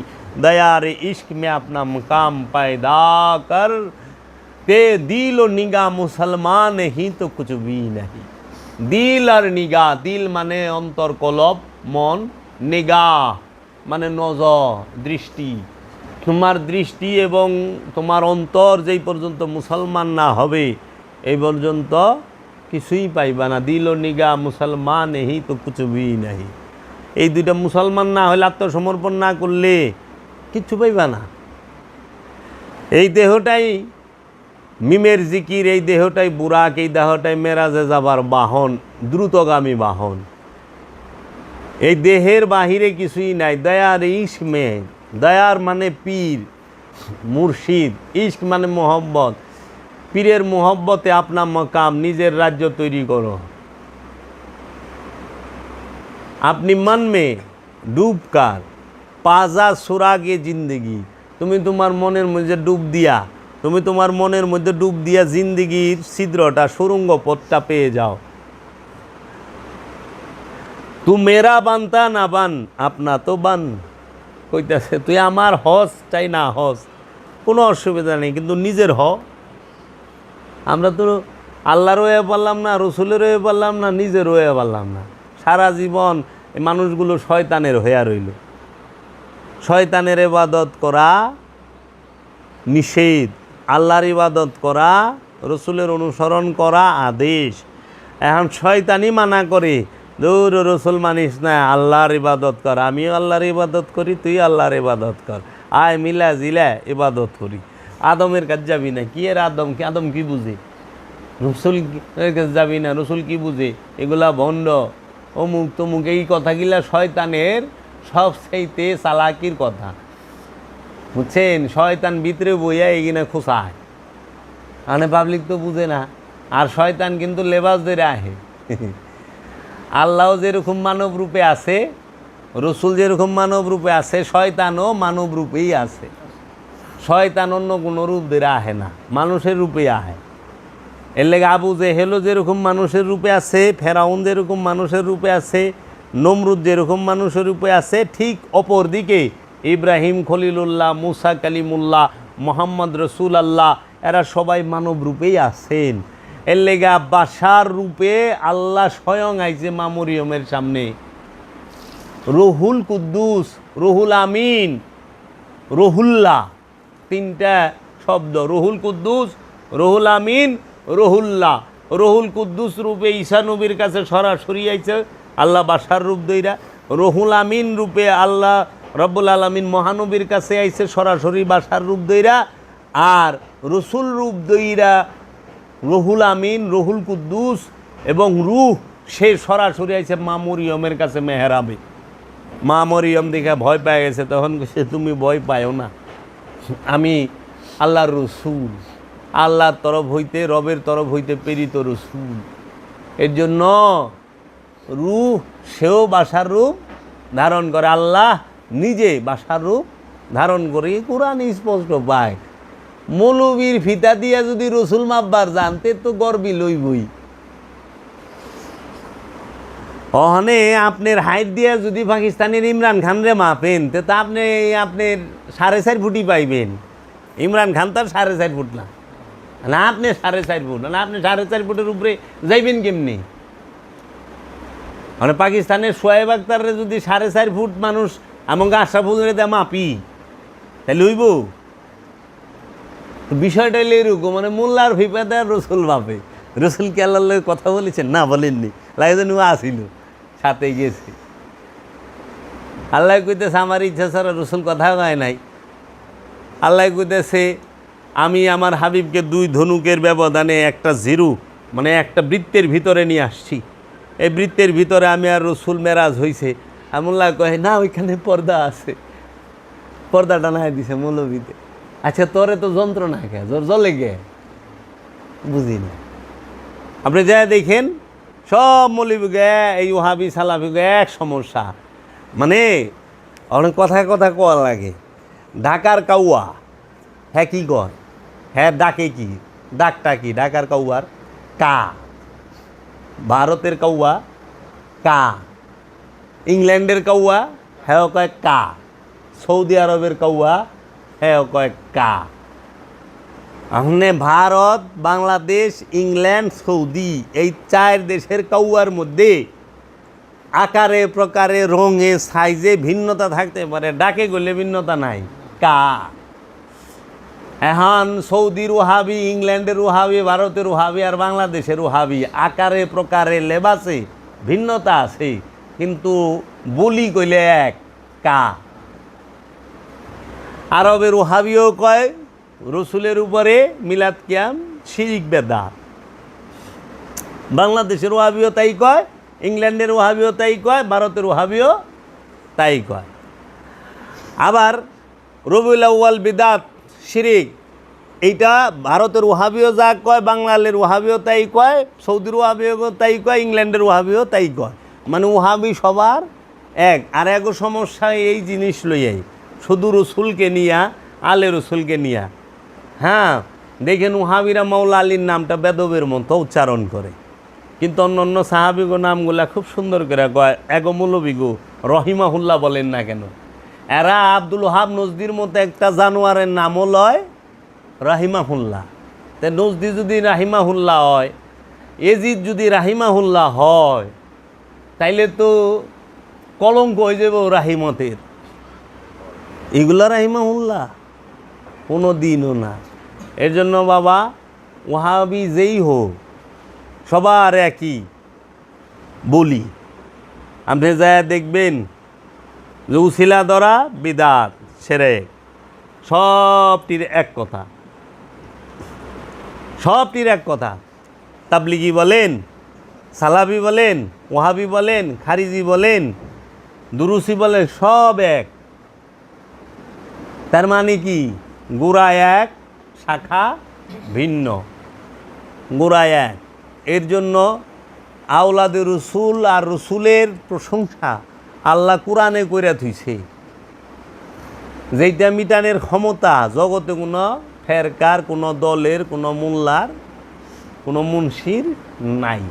A: दया रे इश्क में अपना मकाम पैदा कर, ते दिल ও নিগাহ মুসলমান नहीं तो कुछ भी नहीं। দিল আর নিগাহ, দিল মানে অন্তর কলব মন, নিগাহ মানে নজর দৃষ্টি। তোমার দৃষ্টি এবং তোমার অন্তর যেই পর্যন্ত মুসলমান না হবে এই পর্যন্ত কিছুই পাইবা না। দিল ও নিগাহ মুসলমান নেই তো কুছ ভি নাহি। এই দুইটা মুসলমান না হলে, আত্মসমর্পণ না করলে কিচ্ছু পাইবা না। এই দেহটাই মিমের জিকির, এই দেহটাই বুরাক, এই দেহটাই মেরাজে যাবার বাহন, দ্রুতগামী বাহন। এই দেহের বাহিরে কিছুই নাই। দয়ার ইশক মে, দয়ার মানে পীর মুর্শিদ, ইশক মানে মোহব্বত। পীরের মোহব্বতে আপনার মকাম, নিজের রাজ্য তৈরি করো। আপনি মন মে ডুবকার পাজা সুরাগে জিন্দগি, তুমি তোমার মনের মধ্যে ডুব দিয়া, তুমি তোমার মনের মধ্যে ডুব দিয়া জিন্দগির ছিদ্রটা, সুরঙ্গ পথটা পেয়ে যাও। তু মেরা বানতা না বান আপনা তো বান, কইতাছে তুই আমার হস চাই না হস, কোনো অসুবিধা নেই, কিন্তু নিজের হ। আমরা তো আল্লাহর হয়ে পারলাম না, রসুলের হয়ে পারলাম না, নিজের হয়ে পারলাম না। সারা জীবন এই মানুষগুলো শয়তানের হইয়া রইল। শয়তানের ইবাদত করা নিষেধ, আল্লাহর ইবাদত করা, রসুলের অনুসরণ করা আদেশ। এখন শয়তানি মানা করে, দূর রসুল মানিস না, আল্লাহর ইবাদত কর, আমিও আল্লাহর ইবাদত করি, তুই আল্লাহর ইবাদত কর, আয় মিলা জিলা ইবাদত করি। আদমের কাছে যাবি না, কি এর আদম, আদম কি বুঝে? রসুল কাছে যাবি না, রসুল কি বুঝে? এগুলা ভণ্ড, অমুক তমুক, এই কথাগুলা শয়তানের সবচাইতে চালাকির কথা, বুঝছেন? শয়তান ভিতরে বইয়া এগিনা খোঁচায়, মানে পাবলিক তো বুঝে না। আর শয়তান কিন্তু লেবাস ধরে আহে। আল্লাহ যেরকম মানব রূপে আছে, রসুল যেরকম মানব রূপে আছে, শয়তানও মানব রূপেই আছে। শয়তান অন্য কোনো রূপ ধরে আহে না, মানুষের রূপে আহে। এর লেগে আবু জেহেলও যেরকম মানুষের রূপে আছে, ফেরাউন যেরকম মানুষের রূপে আছে, নমরুদ যেরকম মানুষের রূপে আছে, ঠিক অপর দিকে ইব্রাহিম খলিলুল্লাহ, মুসা কালিমুল্লাহ, মোহাম্মদ রসুল আল্লাহ, এরা সবাই মানব রূপেই আছেন। এর লেগা বাশার রূপে আল্লাহ স্বয়ং আইছে মা মরিয়মের সামনে। রুহুল কুদ্দুস, রুহুল আমিন, রুহুল্লাহ, তিনটা শব্দ, রুহুল কুদ্দুস, রুহুল আমিন, রুহুল্লাহ। রুহুল কুদ্দুস রূপে ঈসা নবীর কাছে সরাসরি আইছে আল্লাহ বাশার রূপ দইরা। রুহুল আমিন রূপে আল্লাহ রব্বুল আলামিন মহানবীর কাছে আইছে সরাসরি বাশার রূপ দইরা। আর রসুল রূপ দইরা রুহুল আমিন, রুহুল কুদ্দুস এবং রূহ, সে সরাসরি আইছে মা মরিয়মের কাছে মেহরাবে। মা মরিয়ম দেখে ভয় পেয়ে গেছে, তখন সে তুমি ভয় পাও না, আমি আল্লাহর রসুল, আল্লাহর তরফ হইতে, রবের তরফ হইতে প্রেরিত রসুল। এর জন্য রূহ সেও বাসার রূপ ধারণ করে, আল্লাহ নিজে বাসার রূপ ধারণ করে। কোরআন স্পষ্ট পায়। মৌলবীর ফিতা দিয়া যদি রসুল মাপবার জানতে তো গর্বি লইবই। অহনে আপনার হাইট দিয়া যদি পাকিস্তানের ইমরান খানরে মাপেন তো আপনি আপনার 4.5 ফুটই পাইবেন। ইমরান খান তার 4.5 ফুট না, না আপনি 4.5 ফুট, না আপনি 4.5 ফুটের উপরে যাইবেন কেমনি? মানে পাকিস্তানের শোয়েব আখতারে যদি 4.5 ফুট মানুষ আমাকে আশরাফুল দেয়া মাপি তাই লইব। বিষয়টা এলে এরকম, মানে মোল্লার ফিফাতে রসুল মাপে। রসুল কি আল্লাহ কথা বলেছেন? না বলেননি, লাগে যেন আসিল সাথে গেছে। আল্লাহ কইতেছে আমার ইচ্ছা ছাড়া রসুল কথা কয় নাই। আল্লাহ কইতেছে আমি আমার হাবিবকে 2 ধনুকের ব্যবধানে একটা জিরু, মানে একটা বৃত্তের ভিতরে নিয়ে আসছি। এই বৃত্তের ভিতরে আমি আর রসুল মেরাজ হয়েছে। আমুল্লাহ কহে না ওইখানে পর্দা আছে, পর্দাটা না দিছে মৌলবীতে। আচ্ছা তোরে তো যন্ত্রণা গে জোর জলে গে বুঝি না। আপনি যা দেখেন সব মৌলবী গে এই ওহাবি সালাফি গে এক সমস্যা, মানে অনেক কথায় কথা কোয়া লাগে। ঢাকার কাউয়া হ্যাঁ কি কয়, হ্যাঁ ডাকে কি, ডাকটা কি ঢাকার কাউয়ার? কা। ভারতের কাউয়া কা, ইংল্যান্ডের কাউয়া হ্যাঁ কয় কা, সৌদি আরবের কাউয়া হ্যাঁ কয় কা। আপনি ভারত, বাংলাদেশ, ইংল্যান্ড, সৌদি এই 4 দেশের কাউয়ার মধ্যে আকারে প্রকারে রঙে সাইজে ভিন্নতা থাকতে পারে, ডাকে গলে ভিন্নতা নাই, কা। এখন সৌদির ওহাবি, ইংল্যান্ডের ওহাবি, ভারতের ওহাবি আর বাংলাদেশের ওহাবি আকারে প্রকারে লেবাসে ভিন্নতা আছে, কিন্তু বলি কইলে এক, কা। আরবের ওহাবিও কয় রসুলের উপরে মিলাদ কিয়াম শিরিক বেদাত। বাংলাদেশের ওহাবিও তাই কয়, ইংল্যান্ডের ওহাবিও তাই কয়, ভারতের ওহাবিও তাই কয়। আবার রবিউল আউয়াল বিদাত শিরিক, এইটা ভারতের ওহাবিও যা কয়, বাংলাদেশের ওহাবিও তাই কয়, সৌদির ওহাবিও তাই কয়, ইংল্যান্ডের ওহাবিও তাই কয়। মানে ওহাবি সবার এক। আর এক সমস্যা এই জিনিস লইয়াই, শুধু রসুলকে নিয়া, আলে রসুলকে নিয়া। হ্যাঁ দেখেন ওহাবিরা মাওলা আলীর নামটা বেদবের মতো উচ্চারণ করে, কিন্তু অন্য অন্য সাহাবিগো নামগুলা খুব সুন্দর করে কয়। এগো মৌলবিগো রহিমাহুল্লাহ বলেন না কেন? এরা আব্দুল ওহাব নজদির মতো একটা জানোয়ারের নামও লয় রাহিমাহুল্লাহ। তে নজদি যদি রাহিমাহুল্লাহ হয়, এজিদ যদি রাহিমাহুল্লাহ হয়, তাইলে তো কলঙ্ক হয়ে যাব রাহিমতের। এগুলা রাহিমাহুল্লাহ কোনো দিনও না। এর জন্য বাবা ওহাবি যেই হোক সবার একই বলি। আপনি যা দেখবেন যে উসিলা ধরা বিদাত শিরক, সবটির এক কথা, সবটির এক কথা। তাবলিগি বলেন, সালাফি বলেন, ওহাবি বলেন, খারিজি বলেন, দুরুসি বলেন, সব এক। তার মানে কি? গোড়া এক, শাখা ভিন্ন, গোড়া এক। এর জন্য আওলাদে রসুল আর রসুলের প্রশংসা আল্লাহ কোরআনে কইরা থুইছে, যেইটা মিটানের ক্ষমতা জগতে কোনো ফেরকার, কোনো দলের, কোনো মোল্লার, কোনো মুন্সির নাই।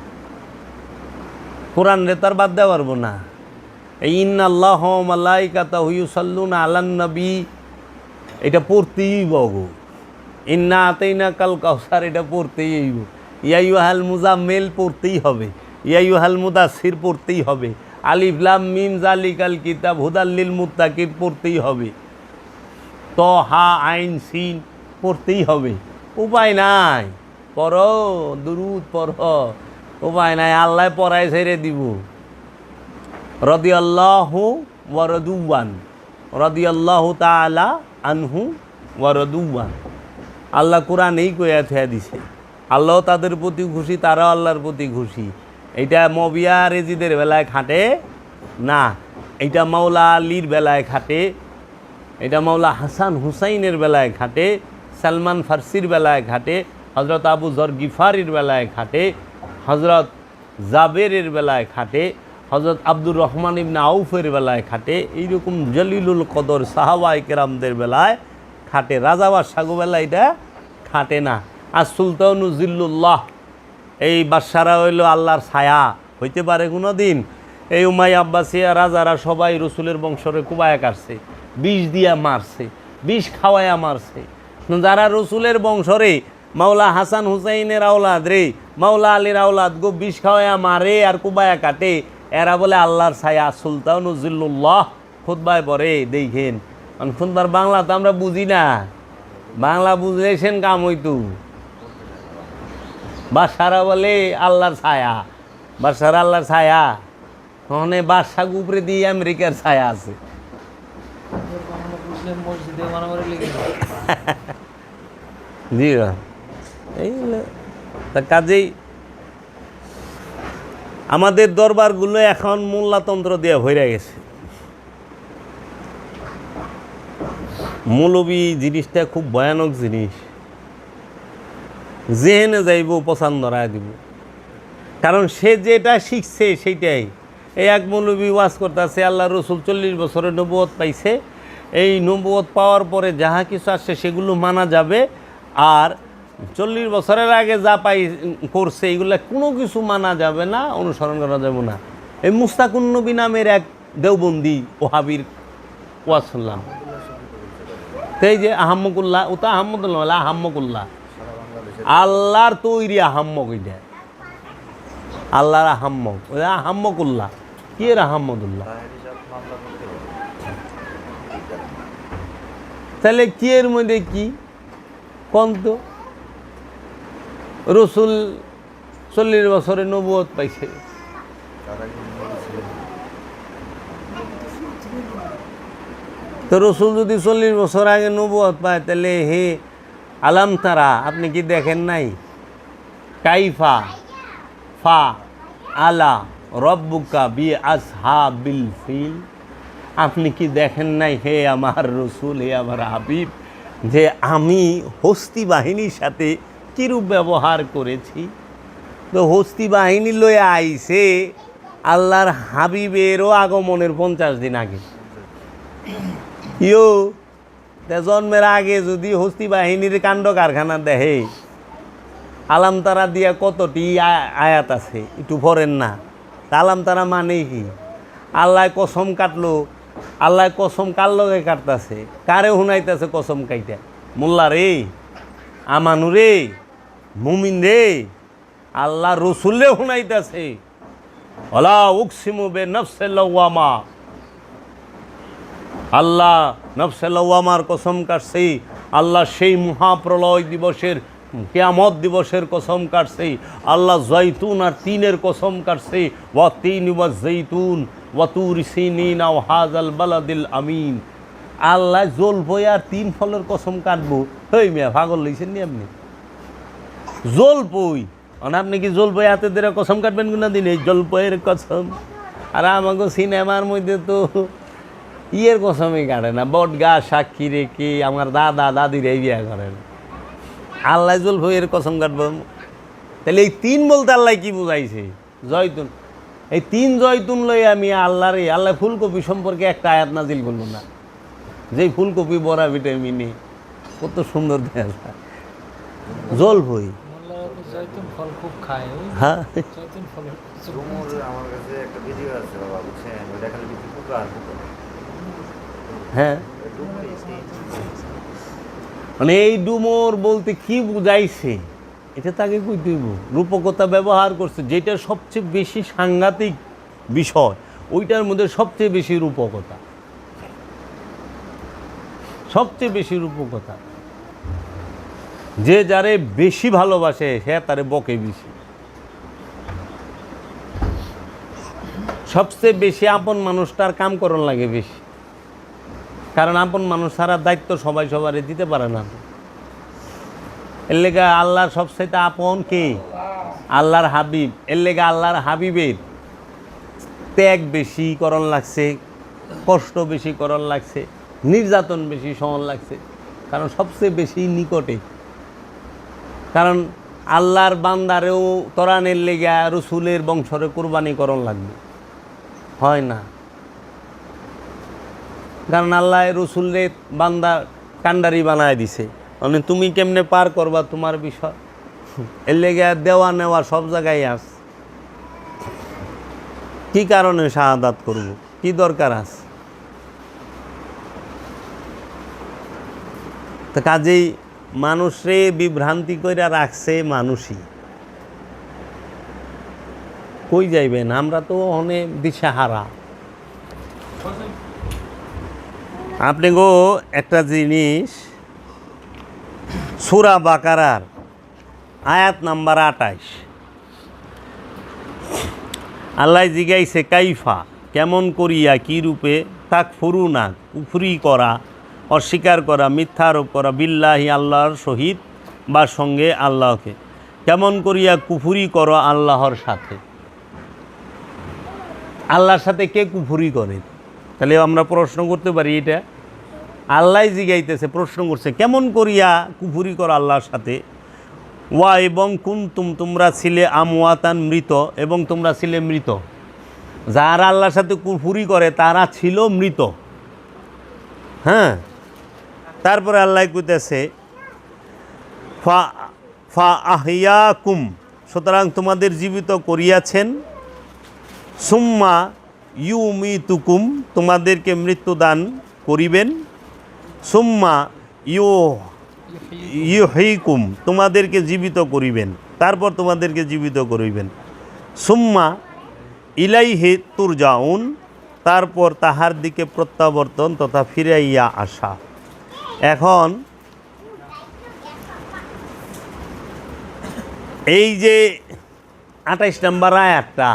A: কোরআন রে তার বাদ দেওয়া পারবো না। এই ইন্নাল্লাহ ওয়া মালাইকাতাহু ইউসাল্লুনা আলান নবী, এটা পড়তেই বগো। ইন্না আতাইনাকাল কাউসার, এটা পড়তেই হইব। ইয়া আইয়ুহাল মুজাম্মিল পড়তেই হবে, ইয়া আইয়ুহাল মুদাসসির পড়তেই হবে, আলিফ লাম মিম যালিকাল কিতাব হুদাল লিল মুত্তাকিন পড়তেই হবে, তহা আইন সিন পড়তেই হবে। উপায় নাই, পড়ো দুরূদ পড়ো, উপায় নাই। আল্লাহ পড়ায় ছেড়ে দিব। রাদিয়াল্লাহু ওয়া রাদুয়ান, রাদিয়াল্লাহু তাআলা আনহু ওয়া রাদুয়ান। আল্লাহ কোরআন এই কইয়া থিয়া দিছে, আল্লাহ তাদের প্রতি খুশি, তারাও আল্লাহর প্রতি খুশি। এইটা মবিয়া রেজিদের বেলায় খাটে না। এটা মাওলা আলীর বেলায় খাটে, এটা মাওলা হাসান হুসাইনের বেলায় খাটে, সালমান ফার্সির বেলায় খাটে, হজরত আবু যর গিফারির বেলায় খাটে, হজরত জাবেরের বেলায় খাটে, হজরত আব্দুর রহমান ইবনে আউফের বেলায় খাটে, এইরকম জলিলুল কদর সাহাবায়ে কেরামদের বেলায় খাটে। রাজা বাদশাহর বেলায় এটা খাটে না। আর সুলতানু জিল্লুল্লাহ, এই বাদশারা হইল আল্লাহর ছায়া, হইতে পারে কোনো দিন? এই উমাইয়া আব্বাসিয়া রাজারা সবাই রসুলের বংশরে কুবায়া কাটছে, বিষ দিয়া মারছে, বিষ খাওয়ায়া মারছে। যারা রসুলের বংশরে মাওলা হাসান হুসাইনের আওলাদ রে, মাওলা আলীর আওলাদ গো বিষ খাওয়ায়া মারে আর কুবায়া কাটে, এরা বলে আল্লাহর ছায়া। সুলতানু জিল্লুল্লাহ খুতবায় পড়ে, দেখেন। খুতবার বাংলা তো আমরা বুঝি না, বাংলা বুঝলেছেন কাম হইতু। বাদশারা বলে আল্লাহর ছায়া, বাদশারা আল্লাহর ছায়া, ওখানে বাদশাহ উপরে দিয়ে আমেরিকার ছায়া আছে। জি এই কাজেই আমাদের দরবারগুলো এখন মোল্লাতন্ত্র দিয়ে ভরে গেছে। মৌলবী জিনিসটা খুব ভয়ানক জিনিস, যেহেনে যাইব পছন্দ রায় দিব, কারণ সে যেটা শিখছে সেইটাই। এই এক মৌলবী ওয়াজ করতেছে আল্লাহ রসুল 40 বছরে নবুয়ত পাইছে, এই নবুয়ত পাওয়ার পরে যাহা কিছু আসছে সেগুলো মানা যাবে, আর 40 বছরের আগে যা করছে এইগুলা কোনো কিছু মানা যাবে না, অনুসরণ করা যাবে না। এই মুস্তাকুন নবী নামের এক দেওবন্দি ওহাবির ওয়াজ শুনলাম, এই যে আহম্মকুল্লাহ, ওটা আহম্মদুল্লাহ, আহম্মকুল্লাহ আল্লাহর তৈরি আহম্মক, ওইটা আল্লাহর আহম্মক, ওই আহম্মকুল্লাহ কি এর আহম্মদুল্লাহ, তাহলে কি এর মধ্যে কি কোন? তো রসুল 40 বছরে নবুয়ত পাইছে, তো রসুল যদি 40 বছর আগে নবুয়ত পায়, তাহলে হে আলাম তারা, আপনি কি দেখেন নাই? কাইফা ফা আলা রব্বুকা বি আসহাবিল ফিল, আপনি কি দেখেন নাই হে আমার রসুল, হে আমার হাবিব, যে আমি হস্তি বাহিনীর সাথে কিরূপ ব্যবহার করেছি? তো হস্তি বাহিনী লয়ে আইছে আল্লাহর হাবিবেরও আগমনের 50 দিন আগে। ইয়ো জন্মের আগে যদি হস্তি বাহিনীর কাণ্ড কারখানা দেখে, আলাম তারা দিয়া কতটি আয়াত আছে, একটু পড়েন না। আলাম তারা মানে কি? আল্লাহ কসম কাটলো, আল্লাহ কসম কার লগে কাটতেছে, কারে শুনাইতেছে কসম কাইটা? মোল্লা রে, আমানু রে, মুমিন রে, আল্লাহ রসুলে শুনাইতেছে। ওয়ালা উকসিমু বে নফসে লাওয়ামা, আল্লাহ নফসে লাওয়ামার কসম কাটছে, আল্লাহ সেই মহাপ্রলয় দিবসের, কিয়ামত দিবসের কসম কাটছে, আল্লাহ জৈতুন আর তিনের কসম কাটছে, ওয়া তিন ওয়া জৈতুন ওয়া তুর সিনিন ওয়া হাযাল বালাদিল আমিন। আল্লাহ জলপই আর 3 ফলের কসম কাটবো? হই মিয়া পাগল লইছেন নি আপনি? জলপই, মানে আপনি কি জলপই হাতে ধরে কসম কাটবেন কোন দিন? এই জলপইয়ের কসম। আর আমাকে সিনেমার মধ্যে তো ইয়ের কসমই কাটে না, বট গাছ সাক্ষী রেখে আমার দাদা দাদির এই বিয়া করেন, আল্লাহ জলফের কসম কাটব? তাহলে এই 3 বলতে আল্লাহ কি বুঝাইছে? জয়তুন, এই 3 জয়তুন লই আমি আল্লাহরে, আল্লাহ ফুলকপি সম্পর্কে একটা আয়াত নাজিল করলো না? যেই ফুলকপি বড়া ভিটামিনে কত সুন্দর দেখা যায়, জলফই। হ্যাঁ, হ্যাঁ, মানে এই ডুমর বলতে কি বুঝাইছে এটা তাকে কই দিব? রূপকতা ব্যবহার করছে, যেটা সবচেয়ে বেশি সাংঘাতিক বিষয়, ওইটার মধ্যে সবচেয়ে বেশি রূপকতা, সবচেয়ে বেশি রূপকতা। যে যারে বেশি ভালোবাসে সে তারে বকে বেশি। সবচেয়ে বেশি আপন মানুষটার কাম করণ লাগে বেশি, কারণ আপন মানুষ ছাড়া দায়িত্ব সবাই সবারে দিতে পারে না। এর লেগা আল্লাহর সবচেয়ে আপন কে? আল্লাহর হাবিব। এর লেগা আল্লাহর হাবিবের ত্যাগ বেশি করণ লাগছে, কষ্ট বেশি করার লাগছে, নির্যাতন বেশি সহন লাগছে, কারণ সবচেয়ে বেশি নিকটে। কারণ আল্লাহর বান্দারেও তরানের লেগে রসুলের বংশরে কোরবানি করণ লাগবে, হয় না। কারণ আল্লাহ রসুলের বান্দা কান্ডারি বানায় দিছে, মানে তুমি কেমনে পার করবা তোমার বিষয়। এর লেগে দেওয়া নেওয়া সব জায়গায় আস। কি কারণে শাহাদাত করব, কি দরকার আছে? তো কাজেই মানুষরে বিভ্রান্তি করে রাখছে মানুষই। কই যাইবেন, আমরা তো অনেক দিশাহারা। আপনি গো একটা জিনিস, সূরা বাকারার আয়াত নাম্বার 28, আল্লাহ জিগাইছে কাইফা, কেমন করিয়া, কি রূপে, তাকফুরুনা, কুফরি করা, অস্বীকার করা, মিথ্যা আরোপ করা, বিল্লাহি, আল্লাহর সহিত বা সঙ্গে আল্লাহকে, কেমন করিয়া কুফরি করো আল্লাহর সাথে। আল্লাহর সাথে কে কুফরি করে? তাহলে আমরা প্রশ্ন করতে পারি, এটা আল্লাহ জিগাইতেছে, প্রশ্ন করছে কেমন করিয়া কুফরি করো আল্লাহর সাথে। ওয়া এবং কুনতুম, তোমরা ছিলে, আমওয়াতান, মৃত, এবং তোমরা ছিলে মৃত। যারা আল্লাহর সাথে কুফরি করে তারা ছিল মৃত। হ্যাঁ, তারপরে আল্লাহ কইতেছে ফা আহিয়াকুম, সুতরাং তোমাদের জীবিত করিয়াছেন, সুম্মা ইউমিতুকুম, তোমাদেরকে মৃত্যুদান করিবেন, সুম্মা ইউহয়িকুম, তোমাদেরকে জীবিত করিবেন, তারপর তোমাদেরকে জীবিত করিবেন, সুম্মা ইলাইহি তুরজাউন, তারপর তাহার দিকে প্রত্যাবর্তন তথা ফিরাইয়া আসা। এখন এই যে 28 নম্বর আয়াতটা,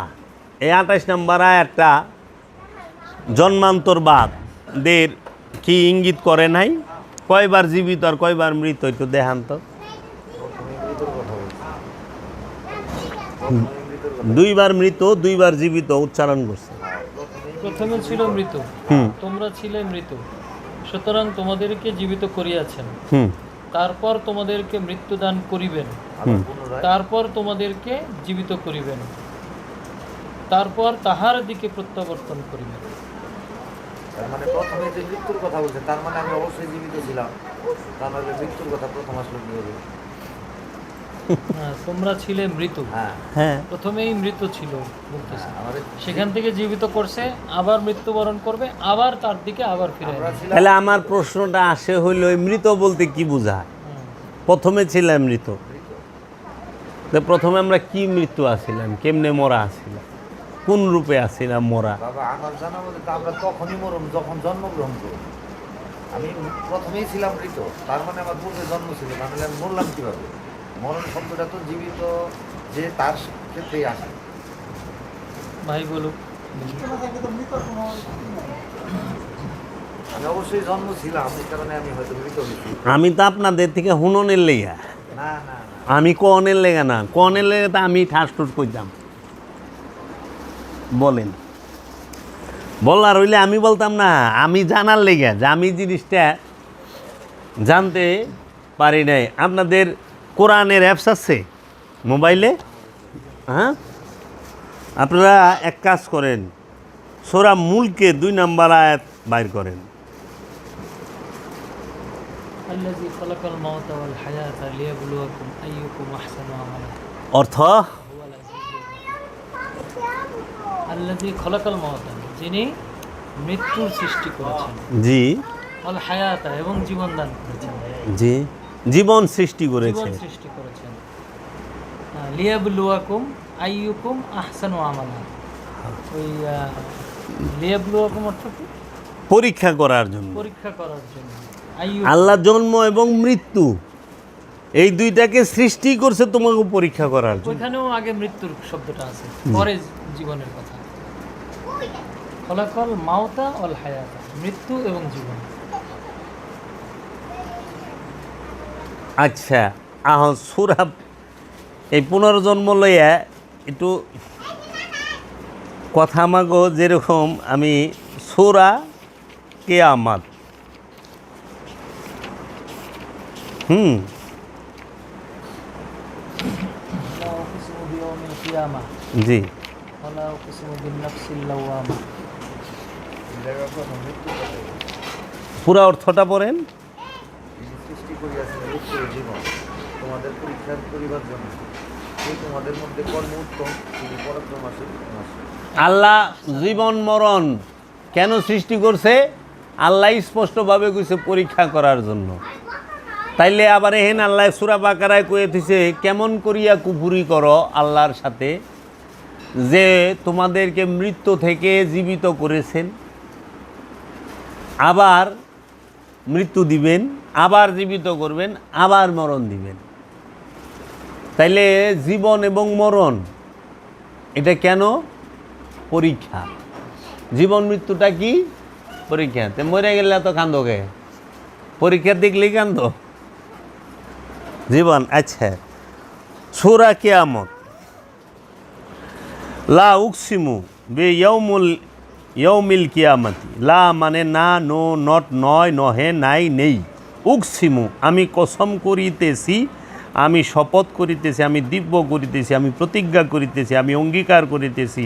A: এই 28 নম্বর আয়াতটা জন্মান্তরবাদদের কি ইঙ্গিত করে নাই? কয়বার জীবিত আর কয়বার মৃত একটু দেখান তো। 2 বার মৃত, 2 বার জীবিত উচ্চারণ করছে।
B: প্রথমে ছিল মৃত, তোমরা ছিলে মৃত, সুতরাং তোমাদেরকে জীবিত করিয়াছেন, তারপর তোমাদেরকে মৃত্যুদান করিবেন, তারপর তোমাদেরকে জীবিত করিবেন, তারপর তাহার দিকে প্রত্যাবর্তন করিবেন।
C: মানে প্রথমে যে মৃত্যুর কথা বলছে, তার মানে আমি অবশ্যই জীবিত ছিলাম, তার মানে মৃত্যুর কথা প্রথম আসলে নিয়ে যাবে।
B: হ্যাঁ, তোমরা ছিলে মৃত,
A: হ্যাঁ,
B: প্রথমেই মৃত ছিল বলতেছে, সেখান থেকে জীবিত করছে, আবার মৃত্যুবরণ করবে, আবার তার দিকে আবার ফিরে আসবে।
A: তাহলে আমার প্রশ্নটা আসে হইল, মৃত বলতে কি বোঝায়? প্রথমে ছিলাম মৃত, তো প্রথমে আমরা কি মৃত্যু আসিলাম, কেমনে মরা আসিলাম, কোন রূপে আসিলাম মরা?
C: বাবা আমার জানা মতে তো আমরা তখনই মরম যখন জন্মগ্রহণ করব। আমি প্রথমেই ছিলাম মৃত, তার মানে আমার পূর্বে জন্ম ছিল, তাহলে আমি মরলাম কীভাবে? মরণ শব্দটা তো জীবিত যে তার ক্ষেত্রেই আসে।
B: ভাই বলুক।
C: আমি অবশ্যই জন্ম ছিলাম, এই কারণে আমি হয়তো মৃত হয়েছি।
A: আমি তো আপনাদের থেকে হুননের লেগা,
C: না না না,
A: আমি কনের লেগা না, কনের লেগে তো আমি ঠাস টুস করতাম। বলেন, বলার হইলে আমি বলতাম না, আমি জানার লেগে যে আমি জিনিসটা জানতে পারি নাই। আপনাদের কোরআনের অ্যাপস আছে মোবাইলে? হ্যাঁ, আপনারা এক কাজ করেন, সূরা মুলকে 2 নম্বর আয়াত বাইর করেন।
B: আল্লাযী খালাকাল মাউতা ওয়াল হায়াতা লিয়াবলুয়াকুম আইয়ুকুম আহসানু আমালা।
A: অর্থ,
B: আল্লাযী খালাকাল মাউতা, যিনি মৃত্যুর সৃষ্টি করেছেন,
A: জি,
B: ওয়াল হায়াতা, এবং জীবন দান করেছেন,
A: জি, জীবন সৃষ্টি করেছে,
B: জীবন সৃষ্টি করেছেন, লিয়াবলুয়াকুম আইয়ুকুম আহসানু আমালা। ওই লিয়াবলুয়াকুম অর্থ কি?
A: পরীক্ষা করার জন্য,
B: পরীক্ষা করার জন্য।
A: আল্লাহ জন্ম এবং মৃত্যু এই দুইটাকে সৃষ্টি করছে তোমাকে পরীক্ষা করার জন্য।
B: ওইখানেও আগে মৃত্যুর শব্দটা আছে, পরে জীবনের কথা। খলাকাল মাউতা ওয়াল হায়াতা, মৃত্যু এবং জীবন।
A: আচ্ছা, সূরা এই পুনর্জন্ম লইয়া একটু কথা মাগো, যেরকম আমি সূরা কিয়ামত।
B: লা উকসিমু বিয়াউমিল কিয়ামা
A: জি,
B: ওয়া লা উকসিমু বিন-নাফসিল লাওয়ামা।
C: এই জায়গায় প্রথম মৃত্যু কথা।
A: পুরা অর্থটা পড়েন।
C: যিনি সৃষ্টি করিয়াছেন উত্তর জীবন তোমাদের পরীক্ষার করিবার জন্য, সেই তোমাদের মধ্যে কর্ম উত্তম, তিনি পরাক্রমশালী।
A: আল্লাহ জীবন মরণ কেন সৃষ্টি করছে? আল্লাহ স্পষ্টভাবে কইছে পরীক্ষা করার জন্য। তাইলে আবার এহেন আল্লাহ সূরা বাকারায় কয়ে দিছে কেমন করিয়া কুফরি করো আল্লাহর সাথে, যে তোমাদেরকে মৃত্যু থেকে জীবিত করেছেন, আবার মৃত্যু দিবেন, আবার জীবিত করবেন, আবার মরণ দিবেন। তাইলে জীবন এবং মরণ এটা কেন? পরীক্ষা। জীবন মৃত্যুটা কি? পরীক্ষা। তে মরে গেলে তো কান্দোকে, পরীক্ষা দেখলেই কান্দ। জীবন। আচ্ছা, সূরা কিয়ামত। লা উকসিমু ইয়াউমিল কিয়ামতি। লা মানে না, নো, নট, নয়, নহে, নাই, নেই। উকসিমু আমি কসম করিতেছি, আমি শপথ করিতেছি, আমি দিব্য করিতেছি, আমি প্রতিজ্ঞা করিতেছি, আমি অঙ্গীকার করিতেছি,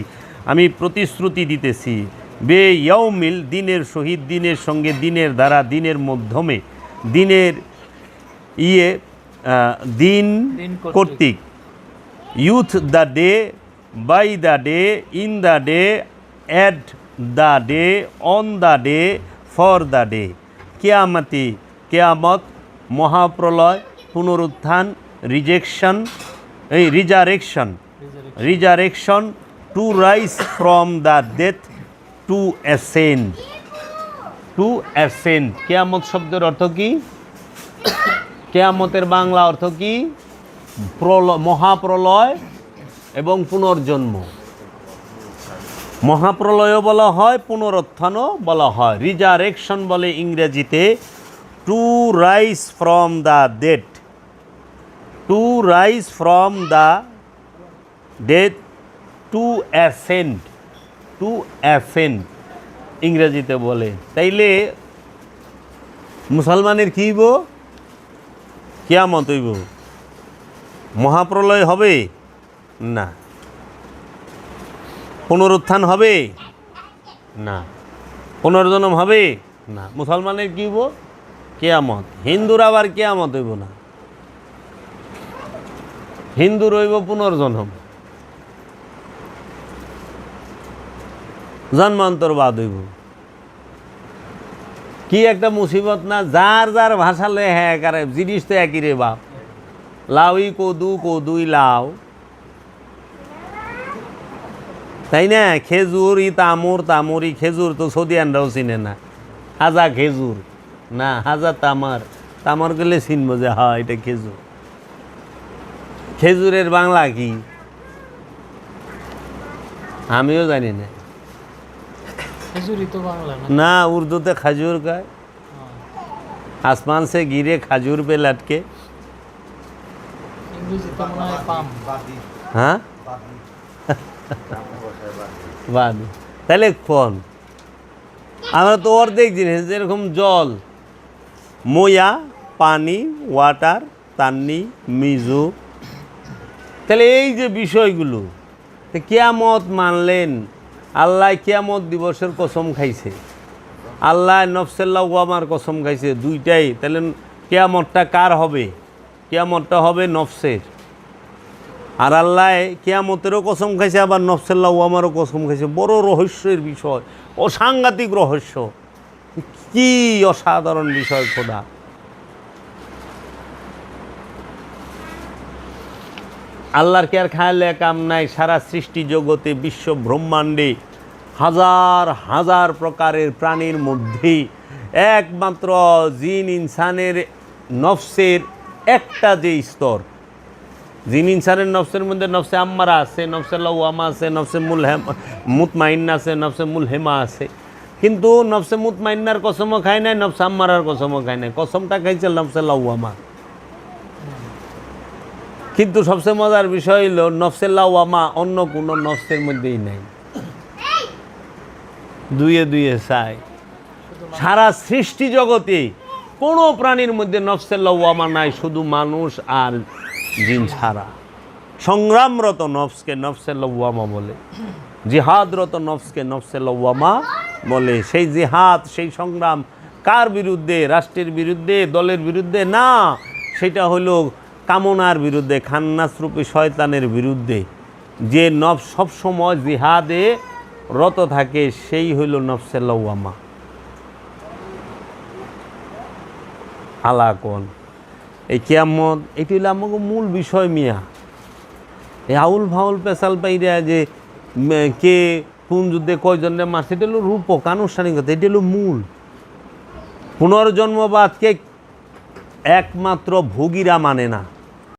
A: আমি প্রতিশ্রুতি দিতেছি। বে ইয়াউমিল দিনের সহিত, দিনের সঙ্গে, দিনের দ্বারা, দিনের মাধ্যমে, দিনের দিন কর্তৃক। With the day, by the day, in the day, at the day, on the day, for the day. কিয়ামতি কিয়ামত, মহাপ্রলয়, পুনরুত্থান, resurrection, to rise from the death, to ascend. কিয়ামত শব্দের অর্থ কি? কিয়ামতের বাংলা অর্থ কি? মহাপ্রলয় এবং পুনর্জন্ম। মহাপ্রলয়ও বলা হয়, পুনরুত্থানও বলা হয়। রিজারেকশন বলে ইংরেজিতে to rise from the death, to rise from the death, to ascend ইংরেজিতে বলে। তাইলে মুসলমানের কি হইব? কিয়ামত হইব। মহাপ্রলয় হবে না। পুনরুত্থান হবে না। পুনর্জন্ম হবে না। মুসলমানের কি হইব? কিয়ামত। হিন্দুর আবার কিয়ামত হইব না, হিন্দুর হইব পুনর্জন্ম, জন্মান্তরবাদ হইব। কি একটা মুসিবত না! যার যার ভাষা লয়ে হ্যাঁ কারে জিনিস তো একই রে বাপ। লাউই কদু, কদুই লাউ, তাই না? খেজুর ই তামর, তামরি খেজুর তো সৌদিয়ানরাও চিনে না। হাজা খেজুর না, হাজা তামার, তামার গেলে চিনব যে হ্যাঁ এটা খেজুর। খেজুরের বাংলা কি আমিও জানি না।
B: খেজুরি তো বাংলা না।
A: না, উর্দুতে খাজুর কয়। আসমান সে গিরে খাজুর পে লটকে।
B: ইংরেজিতে মনে হয় পাম।
A: হ্যাঁ, বাদ। তাহলে কোন? আমরা তো অর্ধেক জিনিস, যেরকম জল, ময়া, পানি, ওয়াটার, তান্নি, মিজু। তাহলে এই যে বিষয়গুলো, তো কিয়ামত মানলেন, আল্লাহ কিয়ামত দিবসের কসম খাইছে, আল্লাহ নফসে লাওয়ামার কসম খাইছে, দুইটাই। তাহলে কিয়ামতটা কার হবে? কিয়ামতটা হবে নফসের। আর আল্লাহ কিয়ামতেরও কসম খাইছে, আবার নফসে লাওয়ামারও কসম খাইছে। বড় রহস্যের বিষয়, অসাংঘাতিক রহস্য। কি অসাধারণ বিষয় খোদা! আল্লাহর কি আর খায়ালে কাম নাই? সারা সৃষ্টি জগতে, বিশ্ব ব্রহ্মাণ্ডে হাজার হাজার প্রকারের প্রাণীর মধ্যে একমাত্র জিন ইনসানের নফসের একটা যে স্তর, জিন ইনসানের নফসের মধ্যে নফসে আম্মারা আছে, নফসে লাওয়ামা আছে, নফসে মুতমাইন্না আছে, নফসে মুলহেমা আছে। কিন্তু নফসে মুতমাইন্নার কসমও খায় নাই, নফসে আম্মারার কসমও খায় নাই। কসমটা খাইছে নফসে লাওয়ামা। কিন্তু সবচেয়ে মজার বিষয় হলো নফসে লাওয়ামা অন্য কোনো নফসের মধ্যেই নাই। দুয়ে দুয়ে চায়। সারা সৃষ্টি জগতে কোনো প্রাণীর মধ্যে নফসে লওয়ামা নাই, শুধু মানুষ আর জিন ছাড়া। সংগ্রামরত নফসকে নফসে লওয়ামা বলে, জিহাদরত নফসকে নফসে লওয়ামা বলে। সেই জিহাদ, সেই সংগ্রাম কার বিরুদ্ধে? রাষ্ট্রের বিরুদ্ধে, দলের বিরুদ্ধে না, সেটা হলো কামনার বিরুদ্ধে, খান্নাসরূপী শয়তানের বিরুদ্ধে। যে নফস সবসময় জিহাদে রত থাকে সেই হইল নফসে লওয়ামা। আলাকন এই কিয়ামত, এটি হলো আমাকে মূল বিষয় মিয়া। এই আউল ফাউল পেশাল পাইরা যে কে কোন যুদ্ধে কয়জনের মারছে, এটা হলো রূপক আনুষ্ঠানিকতা, এটা হলো মূল। পুনর্জন্মবাদকে একমাত্র ভোগীরা মানে না।